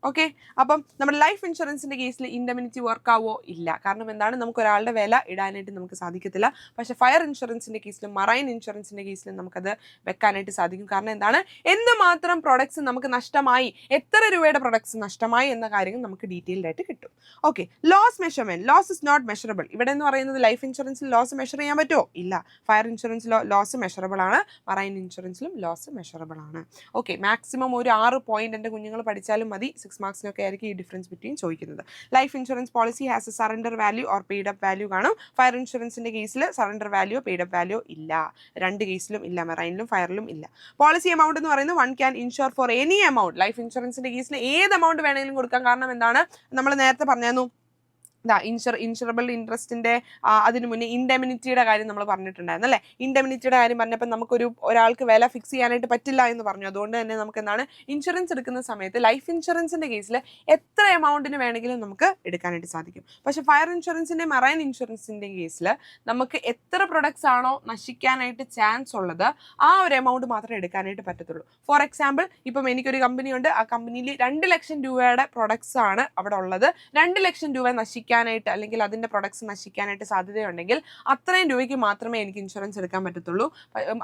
ഓക്കെ, അപ്പം നമ്മുടെ ലൈഫ് ഇൻഷുറൻസിന്റെ കേസിൽ ഇൻഡെമിനിറ്റി വർക്കാവോ? ഇല്ല. കാരണം എന്താണ്, നമുക്ക് ഒരാളുടെ വില ഇടാനായിട്ട് നമുക്ക് സാധിക്കത്തില്ല. പക്ഷേ ഫയർ ഇൻഷുറൻസിന്റെ കേസിലും മറൈൻ ഇൻഷുറൻസിന്റെ കേസിലും നമുക്കത് വെക്കാനായിട്ട് സാധിക്കും. കാരണം എന്താണ്, എന്തുമാത്രം പ്രൊഡക്ട്സ് നമുക്ക് നഷ്ടമായി, എത്ര രൂപയുടെ പ്രൊഡക്ട്സ് നഷ്ടമായി എന്ന കാര്യങ്ങൾ നമുക്ക് ഡീറ്റെയിൽഡ് ആയിട്ട് കിട്ടും. Okay, loss measurement, loss is not measurable. ഇവിടെ എന്ന് പറയുന്നത് ലൈഫ് ഇൻഷുറൻസിൽ ലോസ് മെഷർ ചെയ്യാൻ പറ്റുമോ? ഇല്ല. ഫയർ ഇൻഷുറൻസിൽ ലോസ് മെഷറബിൾ ആണ്, മറൈൻ ഇൻഷുറൻസിലും ലോസ് മെഷറബിൾ ആണ്. ഓക്കെ, മാക്സിമം ഒരു 6 പോയിന്റ് എൻ്റെ കുഞ്ഞുങ്ങൾ പഠിച്ചാലും മതി. 6 മാർക്സിനൊക്കെ ആയിരിക്കും ഈ ഡിഫറൻസ് ബിറ്റ്വീൻ ചോദിക്കുന്നത്. Life insurance policy has A surrender value or paid up value കാണും. ഫയർ ഇൻഷുറൻസിന്റെ കേസിൽ surrender value paid up value ഇല്ല. 2 കേസിലും ഇല്ല, മറൈനിലും ഫയറിലും ഇല്ല. പോളിസി എമൗണ്ട് എന്ന് പറയുന്നത് 1 can insure for any amount. Life ഇൻഷുറൻസിന്റെ കേസിൽ ഏത് എമൗണ്ട് വേണമെങ്കിലും കൊടുക്കാം. കാരണം എന്താണ്, നമ്മൾ നേരത്തെ പറഞ്ഞായിരുന്നു, ഇൻഷുറബിൾ ഇൻട്രസ്റ്റിന്റെ അതിന് മുന്നേ ഇൻഡെമിനിറ്റിയുടെ കാര്യം നമ്മൾ പറഞ്ഞിട്ടുണ്ടായിരുന്നു അല്ലേ. ഇൻഡെമിനിറ്റിയുടെ കാര്യം പറഞ്ഞപ്പോൾ നമുക്കൊരു ഒരാൾക്ക് വില ഫിക്സ് ചെയ്യാനായിട്ട് പറ്റില്ല എന്ന് പറഞ്ഞു. അതുകൊണ്ട് തന്നെ നമുക്ക് എന്താണ്, ഇൻഷുറൻസ് എടുക്കുന്ന സമയത്ത് ലൈഫ് ഇൻഷുറൻസിന്റെ കേസിൽ എത്ര എമൗണ്ടിന് വേണമെങ്കിലും നമുക്ക് എടുക്കാനായിട്ട് സാധിക്കും. പക്ഷെ ഫയർ ഇൻഷുറൻസിന്റെ മറൈൻ ഇൻഷുറൻസിന്റെ കേസിൽ നമുക്ക് എത്ര പ്രൊഡക്ട്സ് ആണോ നശിക്കാനായിട്ട് ചാൻസ് ഉള്ളത് ആ ഒരു എമൗണ്ട് മാത്രമേ എടുക്കാനായിട്ട് പറ്റത്തുള്ളൂ. ഫോർ എക്സാമ്പിൾ, ഇപ്പം എനിക്കൊരു കമ്പനി ഉണ്ട്, ആ കമ്പനിയിൽ 2 ലക്ഷം രൂപയുടെ പ്രൊഡക്ട്സ് ആണ് അവിടെ ഉള്ളത്. 2 ലക്ഷം രൂപ നശിക്കാനായിട്ട് അല്ലെങ്കിൽ അതിന്റെ പ്രൊഡക്ട്സ് നശിക്കാനായിട്ട് സാധ്യതയുണ്ടെങ്കിൽ അത്രയും രൂപയ്ക്ക് മാത്രമേ എനിക്ക് ഇൻഷുറൻസ് എടുക്കാൻ പറ്റത്തുള്ളൂ.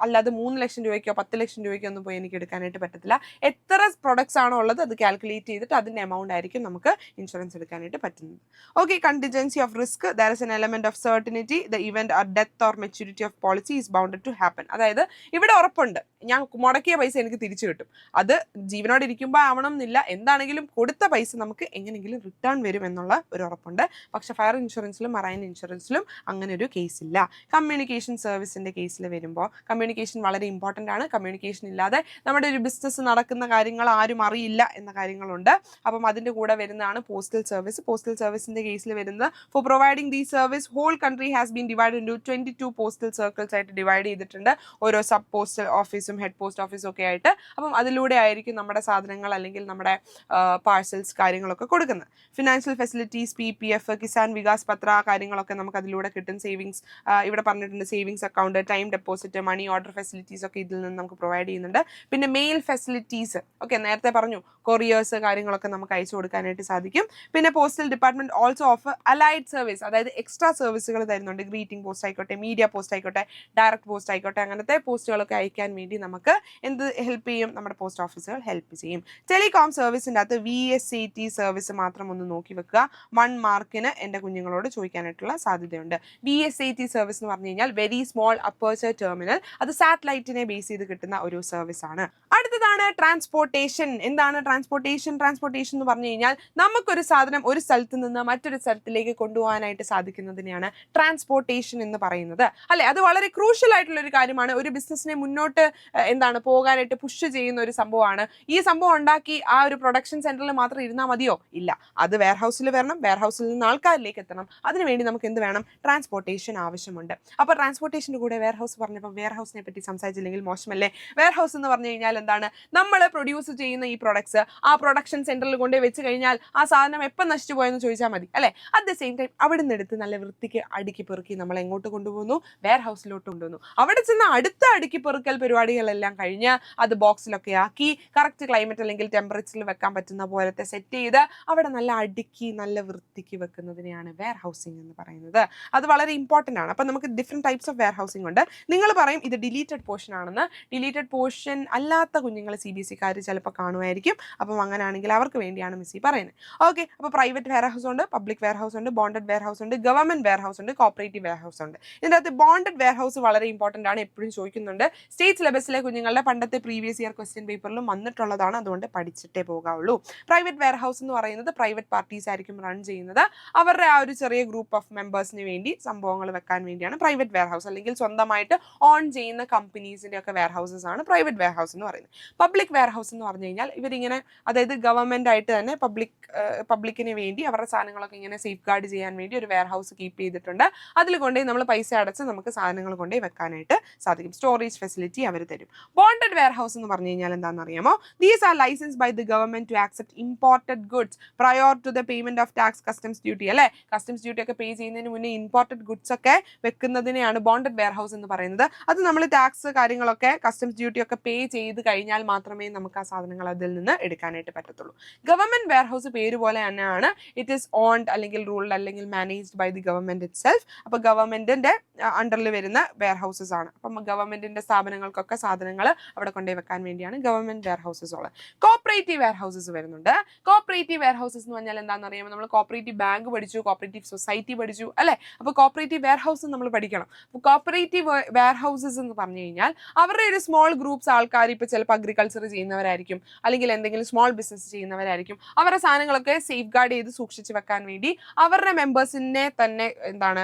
അല്ലാതെ 3 ലക്ഷം രൂപയ്ക്കോ 10 ലക്ഷം രൂപയ്ക്കോ ഒന്നും പോയി എനിക്ക് എടുക്കാനായിട്ട് പറ്റത്തില്ല. എത്ര പ്രൊഡക്ട്സ് ആണോ ഉള്ളത് അത് കാൽക്കുലേറ്റ് ചെയ്തിട്ട് അതിന്റെ എമൗണ്ട് ആയിരിക്കും നമുക്ക് ഇൻഷുറൻസ് എടുക്കാനായിട്ട് പറ്റുന്നത്. Okay, contingency of risk, there is an element of certainty, the event or death or maturity of policy is bounded to happen. അതായത് ഇവിടെ ഉറപ്പുണ്ട് ഞാൻ മുടക്കിയ പൈസ എനിക്ക് തിരിച്ചു കിട്ടും. അത് ജീവനോടെ ഇരിക്കുമ്പോൾ ആവണം എന്നില്ല, എന്താണെങ്കിലും കൊടുത്ത പൈസ നമുക്ക് എങ്ങനെയെങ്കിലും റിട്ടേൺ വരും എന്നുള്ള ഒരു ഉറപ്പുണ്ട്. പക്ഷെ ഫയർ ഇൻഷുറൻസിലും മറൈൻ ഇൻഷുറൻസിലും അങ്ങനെ ഒരു കേസ് ഇല്ല. കമ്മ്യൂണിക്കേഷൻ സർവീസിൻ്റെ കേസിൽ വരുമ്പോൾ കമ്മ്യൂണിക്കേഷൻ വളരെ ഇമ്പോർട്ടൻ്റ് ആണ്. കമ്മ്യൂണിക്കേഷൻ ഇല്ലാതെ നമ്മുടെ ഒരു ബിസിനസ് നടക്കുന്ന കാര്യങ്ങൾ ആരും അറിയില്ല എന്ന കാര്യങ്ങളുണ്ട്. അപ്പം അതിൻ്റെ കൂടെ വരുന്നതാണ് പോസ്റ്റൽ സർവീസ്. പോസ്റ്റൽ സർവീസിൻ്റെ കേസിൽ വരുന്നത് for providing the service whole country has been divide into 22 postal circles ആയിട്ട് ഡിവൈഡ് ചെയ്തിട്ടുണ്ട്, ഓരോ സബ് പോസ്റ്റൽ ഓഫീസും ഹെഡ് പോസ്റ്റ് ഓഫീസും ഒക്കെ ആയിട്ട്. അപ്പം അതിലൂടെ ആയിരിക്കും നമ്മുടെ സാധനങ്ങൾ അല്ലെങ്കിൽ നമ്മുടെ പാഴ്സൽസ് കാര്യങ്ങളൊക്കെ കൊടുക്കുന്നത്. Financial facilities, PPF, Kisan Vikas Patra കാര്യങ്ങളൊക്കെ നമുക്ക് അതിലൂടെ കിട്ടും. സേവിങ്സ് ഇവിടെ പറഞ്ഞിട്ടുണ്ട്, savings account, time deposit, money order facilities ഒക്കെ ഇതിൽ നിന്ന് നമുക്ക് പ്രൊവൈഡ് ചെയ്യുന്നുണ്ട്. പിന്നെ മെയിൽ ഫെസിലിറ്റീസ് ഒക്കെ നേരത്തെ പറഞ്ഞു, കൊറിയേഴ്സ് കാര്യങ്ങളൊക്കെ നമുക്ക് അയച്ചു കൊടുക്കാനായിട്ട് സാധിക്കും. പിന്നെ postal department also offer allied service, അതായത് എക്സ്ട്രാ സർവീസുകൾ തരുന്നുണ്ട്. ഗ്രീറ്റിംഗ് പോസ്റ്റ് ആയിക്കോട്ടെ, മീഡിയ പോസ്റ്റ് ആയിക്കോട്ടെ, ഡയറക്റ്റ് പോസ്റ്റ് ആയിക്കോട്ടെ, അങ്ങനത്തെ പോസ്റ്റുകളൊക്കെ അയക്കാൻ വേണ്ടി നമുക്ക് എന്ത് ഹെൽപ്പ് ചെയ്യും? നമ്മുടെ പോസ്റ്റ് ഓഫീസുകൾ ഹെൽപ്പ് ചെയ്യും. ടെലികോം സർവീസിൻ്റെ അകത്ത് VSAT സർവീസ് മാത്രം ഒന്ന് നോക്കി വെക്കുക. 1 മാർക്കിന് എൻ്റെ കുഞ്ഞുങ്ങളോട് ചോദിക്കാനായിട്ടുള്ള സാധ്യതയുണ്ട്. VSAT സർവീസ് എന്ന് പറഞ്ഞു കഴിഞ്ഞാൽ വെരി സ്മോൾ അപ്പേർച്ചർ ടെർമിനൽ, അത് സാറ്റലൈറ്റിനെ ബേസ് ചെയ്ത് കിട്ടുന്ന ഒരു സർവീസ് ആണ്. അടുത്തതാണ് ട്രാൻസ്പോർട്ടേഷൻ. എന്താണ് ട്രാൻസ്പോർട്ടേഷൻ? ട്രാൻസ്പോർട്ടേഷൻ എന്ന് പറഞ്ഞു കഴിഞ്ഞാൽ നമുക്കൊരു സാധനം ഒരു സ്ഥലത്ത് നിന്ന് മറ്റൊരു സ്ഥലത്തിലേക്ക് കൊണ്ടുപോകാനായിട്ട് സാധിക്കുന്നതിനെയാണ് ട്രാൻസ്പോർട്ടേഷൻ എന്ന് പറയുന്നത്, അല്ലെ? അത് വളരെ ക്രൂഷ്യൽ ആയിട്ടുള്ള ഒരു കാര്യമാണ്. ഒരു ബിസിനസ്സിനെ മുന്നോട്ട് പോകാനായിട്ട് പുഷ് ചെയ്യുന്ന ഒരു സംഭവമാണ്. ഈ സംഭവം ഉണ്ടാക്കി ആ ഒരു പ്രൊഡക്ഷൻ സെന്ററിൽ മാത്രം ഇരുന്നാൽ മതിയോ? ഇല്ല, അത് വെയർഹൗസിൽ വരണം, വെയർഹൗസിൽ നിന്ന് ആൾക്കാരിലേക്ക് എത്തണം. അതിനുവേണ്ടി നമുക്ക് എന്ത് വേണം? ട്രാൻസ്പോർട്ടേഷൻ ആവശ്യമുണ്ട്. അപ്പോൾ ട്രാൻസ്പോർട്ടേഷൻ്റെ കൂടെ വെയർഹൗസ് പറഞ്ഞപ്പോൾ വെയർഹൗസിനെ പറ്റി സംസാരിച്ചില്ലെങ്കിൽ മോശമല്ലേ? വെയർഹൗസ് എന്ന് പറഞ്ഞു കഴിഞ്ഞാൽ എന്താണ്? നമ്മൾ പ്രൊഡ്യൂസ് ചെയ്യുന്ന ഈ പ്രൊഡക്ട്സ് ആ പ്രൊഡക്ഷൻ സെന്ററിൽ കൊണ്ടുപോയി വെച്ച് കഴിഞ്ഞാൽ ആ സാധനം എപ്പോൾ നശിച്ചു പോയെന്ന് ചോദിച്ചാൽ മതി, അല്ലേ? അറ്റ് ദ സെയിം ടൈം അവിടെ നിന്ന് എടുത്ത് നല്ല വൃത്തിക്ക് അടുക്കി പെറുക്കി നമ്മൾ എങ്ങോട്ട് കൊണ്ടുപോകുന്നു? വെയർഹൗസിലോട്ട് കൊണ്ടുപോകുന്നു. അവിടെ ചെന്ന് അടുത്ത അടുക്കി പെറുക്കൽ പരിപാടികളെല്ലാം കഴിഞ്ഞ് അത് ബോക്സിലൊക്കെ ആക്കി കറക്റ്റ് ക്ലൈമറ്റ് അല്ലെങ്കിൽ ടെമ്പറേച്ചറിൽ വെക്കാൻ പറ്റുന്ന പോലത്തെ സെറ്റ് ചെയ്ത് അവിടെ നല്ല അടുക്കി നല്ല വൃത്തിക്ക് വെക്കുന്നതിനെയാണ് വെയർ ഹൗസിംഗ് എന്ന് പറയുന്നത്. അത് വളരെ ഇമ്പോർട്ടൻ്റ് ആണ്. അപ്പം നമുക്ക് different types of warehousing ഉണ്ട്. നിങ്ങൾ പറയും ഇത് ഡിലീറ്റഡ് പോർഷൻ ആണെന്ന്. ഡിലീറ്റഡ് പോർഷൻ അല്ലാത്ത കുഞ്ഞുങ്ങൾ CBSE-കാർ ചിലപ്പോൾ കാണുമായിരിക്കും. അപ്പം അങ്ങനെയാണെങ്കിൽ അവർക്ക് വേണ്ടിയാണ് മിസ്സി പറയുന്നത്. ഓക്കെ, അപ്പോൾ പ്രൈവറ്റ് വെയർ ഹൗസ് ഉണ്ട്, പബ്ലിക് വെയർ ഹൗസ് ഉണ്ട്, ബോണ്ടഡ് വെയർ ഹൗസ് ഉണ്ട്, ഗവൺമെൻറ് വെയർ ഹൗസ് ഉണ്ട്, കോപ്പറേറ്റീവ് വെയർ ഹൗസ് ഉണ്ട്. ഇതിൻ്റെ അകത്ത് ബോണ്ടഡ് വെയർ ഹൗസ് വളരെ ഇമ്പോർട്ടൻ്റ് ആണ്, എപ്പോഴും ചോദിക്കുന്നുണ്ട്. സ്റ്റേറ്റ് സിലബസിലെ കുഞ്ഞുങ്ങളുടെ പണ്ടത്തെ പ്രീവിയസ് ഇയർ ക്വസ്റ്റ്യൻ പേപ്പറിലും വന്നിട്ടുള്ളതാണ്, അതുകൊണ്ട് പഠിച്ചിട്ടേ പോകാവുള്ളൂ. പ്രൈവറ്റ് വെയർ ഹൗസ് എന്ന് പറയുന്നത് പ്രൈവറ്റ് പാർട്ടീസ് ആയിരിക്കും റൺ ചെയ്യുന്നത്. അവരുടെ ആ ഒരു ചെറിയ ഗ്രൂപ്പ് ഓഫ് മെമ്പേഴ്സിന് വേണ്ടി സംഭവങ്ങൾ വെക്കാൻ വേണ്ടിയാണ് പ്രൈവറ്റ് വെയർ ഹൗസ്, അല്ലെങ്കിൽ സ്വന്തമായിട്ട് ഓൺ ചെയ്യുന്ന കമ്പനീസിൻ്റെ ഒക്കെ വെയർ ഹൗസസ് ആണ് പ്രൈവറ്റ് വെയർ ഹൗസ് എന്ന് പറയുന്നത്. പബ്ലിക് വെയർ ഹൗസ് എന്ന് പറഞ്ഞു കഴിഞ്ഞാൽ ഇവരിങ്ങനെ, അതായത് ഗവൺമെൻറ് ആയിട്ട് തന്നെ പബ്ലിക്കിന് വേണ്ടി അവരുടെ സാധനങ്ങളൊക്കെ ഇങ്ങനെ സേഫ് ഗാർഡ് ചെയ്യാൻ വേണ്ടി ഒരു വെയർ ഹൗസ് കീപ്പ് ചെയ്തിട്ടുണ്ട്. അതിൽ കൊണ്ടുപോയി നമ്മൾ പൈസ അടച്ച് നമുക്ക് സാധനങ്ങൾ കൊണ്ടുപോയി വെക്കാനായിട്ട് സാധിക്കും. സ്റ്റോറേജ് ഫെസിലിറ്റി അവർ തരും. ബോണ്ടഡ് വെയർ ഹൗസ് എന്ന് പറഞ്ഞു കഴിഞ്ഞാൽ എന്താണെന്ന് അറിയാമോ? These are license by the government to accept imported goods prior to the payment of tax, customs duty, അല്ലേ? കസ്റ്റംസ് ഡ്യൂട്ടി ഒക്കെ പേ ചെയ്യുന്നതിന് മുന്നേ ഇമ്പോർട്ടഡ് ഗുഡ്സ് ഒക്കെ വെക്കുന്നതിനെയാണ് ബോണ്ടഡ് വെയർ ഹൗസ് എന്ന് പറയുന്നത്. അത് നമ്മൾ ടാക്സ് കാര്യങ്ങളൊക്കെ കസ്റ്റംസ് ഡ്യൂട്ടി ഒക്കെ പേ ചെയ്ത് കഴിഞ്ഞാൽ മാത്രമേ നമുക്ക് ആ സാധനങ്ങൾ അതിൽ നിന്ന് എടുക്കാനായിട്ട് പറ്റത്തുള്ളൂ. ഗവൺമെന്റ് വെയർ ഹൗസ് പേര് പോലെ തന്നെയാണ്. ഇറ്റ് ഈസ് ഓൺഡ് അല്ലെങ്കിൽ റൂൾഡ് അല്ലെങ്കിൽ managed by the government itself. അപ്പോൾ ഗവൺമെന്റിന്റെ അണ്ടറിൽ വരുന്ന വെയർ ഹൗസസ് ആണ്. അപ്പം ഗവൺമെന്റിന്റെ സ്ഥാപനങ്ങൾക്കൊക്കെ സാധനങ്ങൾ അവിടെ കൊണ്ടുപോയി വെക്കാൻ വേണ്ടിയാണ് ഗവൺമെന്റ് വെയർ ഹൗസസ് ഉള്ളത്. കോപ്പറേറ്റീവ് വെയർ ഹൗസസ് വരുന്നുണ്ട്. കോപ്പറേറ്റീവ് വെയർ ഹൗസസ് എന്ന് പറഞ്ഞാൽ എന്താണെന്ന് അറിയാമോ? നമ്മൾ കോപ്പറേറ്റീവ് ബാങ്ക് പഠിച്ചു, കോപ്പറേറ്റീവ് സൊസൈറ്റി പഠിച്ചു, അല്ലേ? അപ്പോൾ കോപ്പറേറ്റീവ് വെയർ ഹൗസ് നമ്മൾ പഠിക്കണം. അപ്പോൾ കോപ്പറേറ്റീവ് വെയർ ഹൗസസ് എന്ന് പറഞ്ഞു കഴിഞ്ഞാൽ അവരുടെ ഒരു സ്മോൾ ഗ്രൂപ്പ്സ് ആൾക്കാർ, ഇപ്പോൾ ചിലപ്പോൾ അഗ്രികൾച്ചർ ചെയ്യുന്നവരായിരിക്കും, അല്ലെങ്കിൽ എന്തെങ്കിലും സ്മോൾ ബിസിനസ് ചെയ്യുന്നവരായിരിക്കും. അവരുടെ സാധനങ്ങളൊക്കെ സേഫ് ഗാർഡ് ചെയ്ത് സൂക്ഷിച്ച് വെക്കാൻ വേണ്ടി അവരുടെ മെമ്പേഴ്സിനെ തന്നെ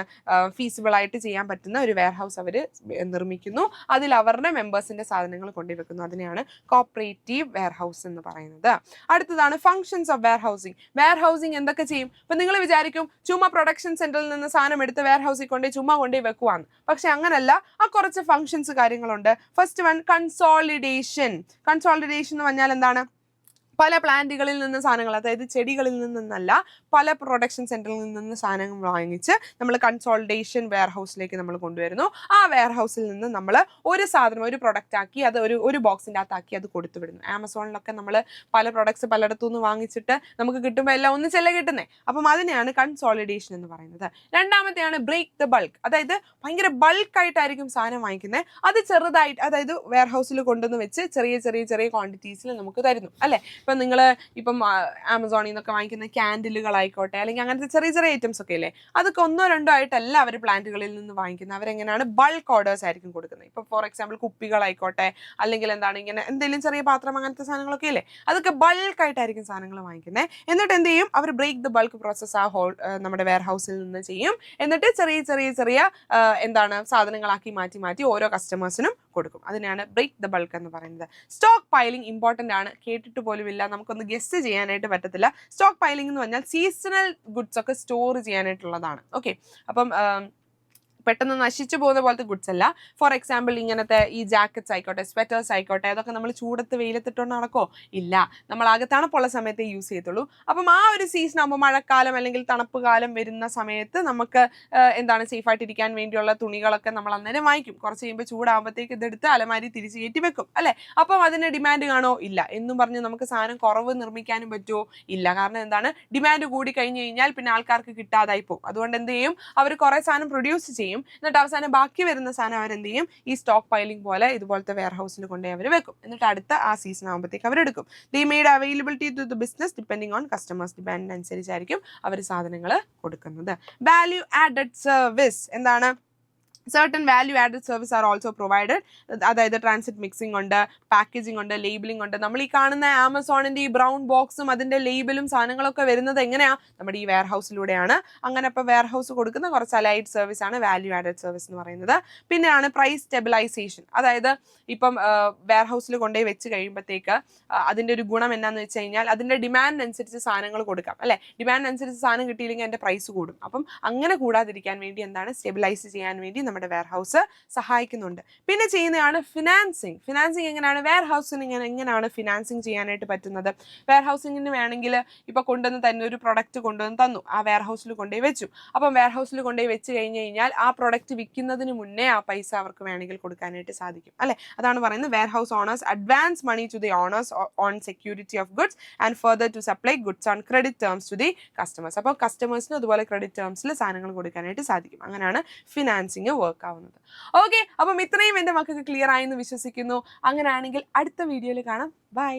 ഫീസിബിൾ ആയിട്ട് ചെയ്യാൻ പറ്റുന്ന ഒരു വെയർ ഹൗസ് അവർ നിർമ്മിക്കുന്നു. അതിൽ അവരുടെ മെമ്പേഴ്സിന്റെ സാധനങ്ങൾ കൊണ്ടുവെക്കുന്നു. അതിനെയാണ് കോപ്പറേറ്റീവ് വെയർ ഹൗസ് എന്ന് പറയുന്നത്. അടുത്തതാണ് functions of warehousing. Warehousing എന്തൊക്കെ ചെയ്യും? ഇപ്പം നിങ്ങൾ വിചാരിക്കും ചുമ്മാ പ്രൊഡക്ഷൻ സെന്ററിൽ നിന്ന് സാധനം എടുത്ത് വെയർ ഹൗസിൽ ചുമ്മാ കൊണ്ടുപോയി വെക്കുവാന്ന്. പക്ഷെ അങ്ങനല്ല, ആ കുറച്ച് ഫങ്ഷൻസ് കാര്യങ്ങളുണ്ട്. First one, consolidation. കൺസോളിഡേഷൻ എന്ന് പറഞ്ഞാൽ എന്താണ്? പല പ്ലാന്റുകളിൽ നിന്ന് സാധനങ്ങൾ, അതായത് ചെടികളിൽ നിന്നല്ല, പല പ്രൊഡക്ഷൻ സെന്ററിൽ നിന്ന് സാധനങ്ങൾ വാങ്ങിച്ച് നമ്മൾ കൺസോളിഡേഷൻ വെയർ ഹൗസിലേക്ക് നമ്മൾ കൊണ്ടുവരുന്നു. ആ വെയർ ഹൗസിൽ നിന്ന് നമ്മൾ ഒരു സാധനം, ഒരു പ്രൊഡക്റ്റ് ആക്കി അത് ഒരു ബോക്സിൻ്റെ അകത്താക്കി അത് കൊടുത്തു വിടുന്നു. ആമസോണിലൊക്കെ നമ്മൾ പല പ്രൊഡക്ട്സ് പലയിടത്തു നിന്ന് വാങ്ങിച്ചിട്ട് നമുക്ക് കിട്ടുമ്പോൾ എല്ലാം ഒന്നിച്ചല്ല കിട്ടുന്നത്. അപ്പം അതിനെയാണ് കൺസോളിഡേഷൻ എന്ന് പറയുന്നത്. രണ്ടാമത്തെയാണ് ബ്രേക്ക് ദ ബൾക്ക്. അതായത് ഭയങ്കര ബൾക്കായിട്ടായിരിക്കും സാധനം വാങ്ങിക്കുന്നത്, അത് ചെറുതായിട്ട്, അതായത് വെയർ ഹൗസിൽ കൊണ്ടുവന്ന് വെച്ച് ചെറിയ ചെറിയ ചെറിയ ക്വാണ്ടിറ്റീസിൽ നമുക്ക് തരുന്നു, അല്ലേ? ഇപ്പം നിങ്ങൾ ഇപ്പം ആമസോണിൽ നിന്നൊക്കെ വാങ്ങിക്കുന്ന ക്യാൻഡിലുകളായിക്കോട്ടെ, അല്ലെങ്കിൽ അങ്ങനത്തെ ചെറിയ ചെറിയ ഐറ്റംസ് ഒക്കെ ഇല്ലേ, അതൊക്കെ 1-2 ആയിട്ടല്ല അവർ പ്ലാന്റുകളിൽ നിന്ന് വാങ്ങിക്കുന്നത്. അവരെങ്ങനെയാണ് ബൾക്ക് ഓർഡേഴ്സ് ആയിരിക്കും കൊടുക്കുന്നത്. ഇപ്പോൾ ഫോർ എക്സാമ്പിൾ കുപ്പികളായിക്കോട്ടെ, അല്ലെങ്കിൽ എന്താണ് ഇങ്ങനെ എന്തെങ്കിലും ചെറിയ പാത്രം അങ്ങനത്തെ സാധനങ്ങളൊക്കെ ഇല്ലേ, അതൊക്കെ ബൾക്കായിട്ടായിരിക്കും സാധനങ്ങൾ വാങ്ങിക്കുന്നത്. എന്നിട്ട് എന്ത് ചെയ്യും, അവർ ബ്രേക്ക് ദ ബൾക്ക് പ്രോസസ് നമ്മുടെ വെയർ ഹൗസിൽ നിന്ന് ചെയ്യും. എന്നിട്ട് ചെറിയ ചെറിയ ചെറിയ എന്താണ് സാധനങ്ങളാക്കി മാറ്റി മാറ്റി ഓരോ കസ്റ്റമേഴ്സിനും കൊടുക്കും. അതിനാണ് ബ്രേക്ക് ദ ബൾക്ക് എന്ന് പറയുന്നത്. സ്റ്റോക്ക് പൈലിംഗ് ഇമ്പോർട്ടൻ്റ് ആണ്. കേട്ടിട്ട് പോലും ഇല്ല, നമുക്കൊന്ന് ഗെസ് ചെയ്യാനായിട്ട് പറ്റത്തില്ല. സ്റ്റോക്ക് പൈലിംഗ് എന്ന് പറഞ്ഞാൽ സീസണൽ ഗുഡ്സ് ഒക്കെ സ്റ്റോർ ചെയ്യാനായിട്ടുള്ളതാണ്. ഓക്കെ, അപ്പം പെട്ടെന്ന് നശിച്ചു പോകുന്ന പോലത്തെ ഗുഡ്സ് അല്ല. ഫോർ എക്സാമ്പിൾ ഇങ്ങനത്തെ ഈ ജാക്കറ്റ്സ് ആയിക്കോട്ടെ, സ്വെറ്റേഴ്സ് ആയിക്കോട്ടെ, അതൊക്കെ നമ്മൾ ചൂടത്ത് വെയിലത്തിട്ടോണ്ട് നടക്കോ? ഇല്ല, നമ്മൾ ആകെ തണുപ്പുള്ള സമയത്ത് യൂസ് ചെയ്യത്തുള്ളൂ. അപ്പം ആ ഒരു സീസൺ ആകുമ്പോൾ, മഴക്കാലം അല്ലെങ്കിൽ തണുപ്പ് കാലം വരുന്ന സമയത്ത് നമുക്ക് എന്താണ് സേഫായിട്ടിരിക്കാൻ വേണ്ടിയുള്ള തുണികളൊക്കെ നമ്മൾ അന്നേരം വാങ്ങിക്കും. കുറച്ച് കഴിയുമ്പോൾ ചൂടാകുമ്പോഴത്തേക്ക് ഇതെടുത്ത് അലമാരി തിരിച്ച് കയറ്റി വെക്കും അല്ലേ. അപ്പം അതിന് ഡിമാൻഡ് കാണോ? ഇല്ല. എന്നും പറഞ്ഞ് നമുക്ക് സാധനം കുറവ് നിർമ്മിക്കാനും പറ്റുമോ? ഇല്ല. കാരണം എന്താണ്, ഡിമാൻഡ് കൂടി കഴിഞ്ഞ് കഴിഞ്ഞാൽ പിന്നെ ആൾക്കാർക്ക് കിട്ടാതായി പോകും. അതുകൊണ്ട് എന്ത് ചെയ്യും, അവർ കുറേ സാധനം പ്രൊഡ്യൂസ് ചെയ്യും. എന്നിട്ട് അവസാനം ബാക്കി വരുന്ന സാധനം അവരെന്ത് ചെയ്യും, ഈ സ്റ്റോക്ക് പൈലിംഗ് പോലെ ഇതുപോലത്തെ വെയർ ഹൗസിൽ കൊണ്ടുപോയി അവർ വെക്കും. എന്നിട്ട് അടുത്ത ആ സീസൺ ആകുമ്പോഴത്തേക്ക് അവരെടുക്കും. The made availability to the business depending on customers demand അനുസരിച്ചായിരിക്കും അവർ സാധനങ്ങൾ കൊടുക്കുന്നത്. വാല്യൂ ആഡഡ് സർവീസ് എന്താണ്? certain value added service are also provided. അതായത് ട്രാൻസിറ്റ് മിക്സിംഗ് ഉണ്ട്, പാക്കേജിംഗ് ഉണ്ട്, ലേബിളിംഗ് ഉണ്ട്. നമ്മൾ ഈ കാണുന്ന ആമസോണിന്റെ ഈ ബ്രൗൺ ബോക്സും അതിന്റെ ലേബിളും സാധനങ്ങളൊക്കെ വരുന്നത് എങ്ങനെയാ? നമ്മുടെ ഈ വെയർ ഹൗസിലൂടെയാണ്. അങ്ങനെ ഇപ്പോൾ വെയർ ഹൗസ് കൊടുക്കുന്ന കുറച്ച് അലൈഡ് സർവീസ് ആണ് വാല്യൂ ആഡഡ് സർവീസ് എന്ന് പറയുന്നത്. പിന്നെയാണ് പ്രൈസ് സ്റ്റെബിലൈസേഷൻ. അതായത് ഇപ്പം വെയർ ഹൗസിൽ കൊണ്ടുപോയി വെച്ച് കഴിയുമ്പോഴത്തേക്ക് അതിന്റെ ഒരു ഗുണം എന്നാന്ന് വെച്ച് കഴിഞ്ഞാൽ അതിന്റെ ഡിമാൻഡ് അനുസരിച്ച് സാധനങ്ങൾ കൊടുക്കാം അല്ലെ. ഡിമാൻഡ് അനുസരിച്ച് സാധനം കിട്ടിയില്ലെങ്കിൽ അതിന്റെ പ്രൈസ് കൂടും. അപ്പം അങ്ങനെ കൂടാതിരിക്കാൻ വേണ്ടി എന്താണ്, സ്റ്റെബിലൈസ് ചെയ്യാൻ വേണ്ടി നമ്മുടെ വെയർ ഹൗസ് സഹായിക്കുന്നുണ്ട്. പിന്നെ ചെയ്യുന്നതാണ് ഫിനാൻസിങ്. ഫിനാൻസിങ് എങ്ങനെയാണ് വെയർ ഹൗസിന് എങ്ങനെയാണ് ഫിനാൻസിങ് ചെയ്യാനായിട്ട് പറ്റുന്നത്? വെയർ ഹൗസിങ്ങിന് വേണമെങ്കിൽ ഇപ്പൊ കൊണ്ടുവന്ന് തന്നെ ഒരു പ്രൊഡക്റ്റ് കൊണ്ടുവന്ന് തന്നു, ആ വെയർ ഹൗസിൽ കൊണ്ടുപോയി വെച്ചു. അപ്പം വെയർ ഹൗസിൽ കൊണ്ടുപോയി വെച്ച് കഴിഞ്ഞ് കഴിഞ്ഞാൽ ആ പ്രൊഡക്റ്റ് വിൽക്കുന്നതിന് മുന്നേ ആ പൈസ അവർക്ക് വേണമെങ്കിൽ കൊടുക്കാനായിട്ട് സാധിക്കും അല്ലെ. അതാണ് പറയുന്നത് warehouse owners advance money to the owners on security of goods and further to supply goods on credit terms to the customers. അപ്പോൾ കസ്റ്റമേഴ്സിന് അതുപോലെ ക്രെഡിറ്റ് ടേംസിൽ സാധനങ്ങൾ കൊടുക്കാനായിട്ട് സാധിക്കും. അങ്ങനെയാണ് ഫിനാൻസിങ് വർക്ക് ആവുന്നത്. ഓക്കെ, അപ്പം ഇത്രയും എൻ്റെ മക്കൾക്ക് ക്ലിയർ ആയെന്ന് വിശ്വസിക്കുന്നു. അങ്ങനെയാണെങ്കിൽ അടുത്ത വീഡിയോയിൽ കാണാം. ബൈ.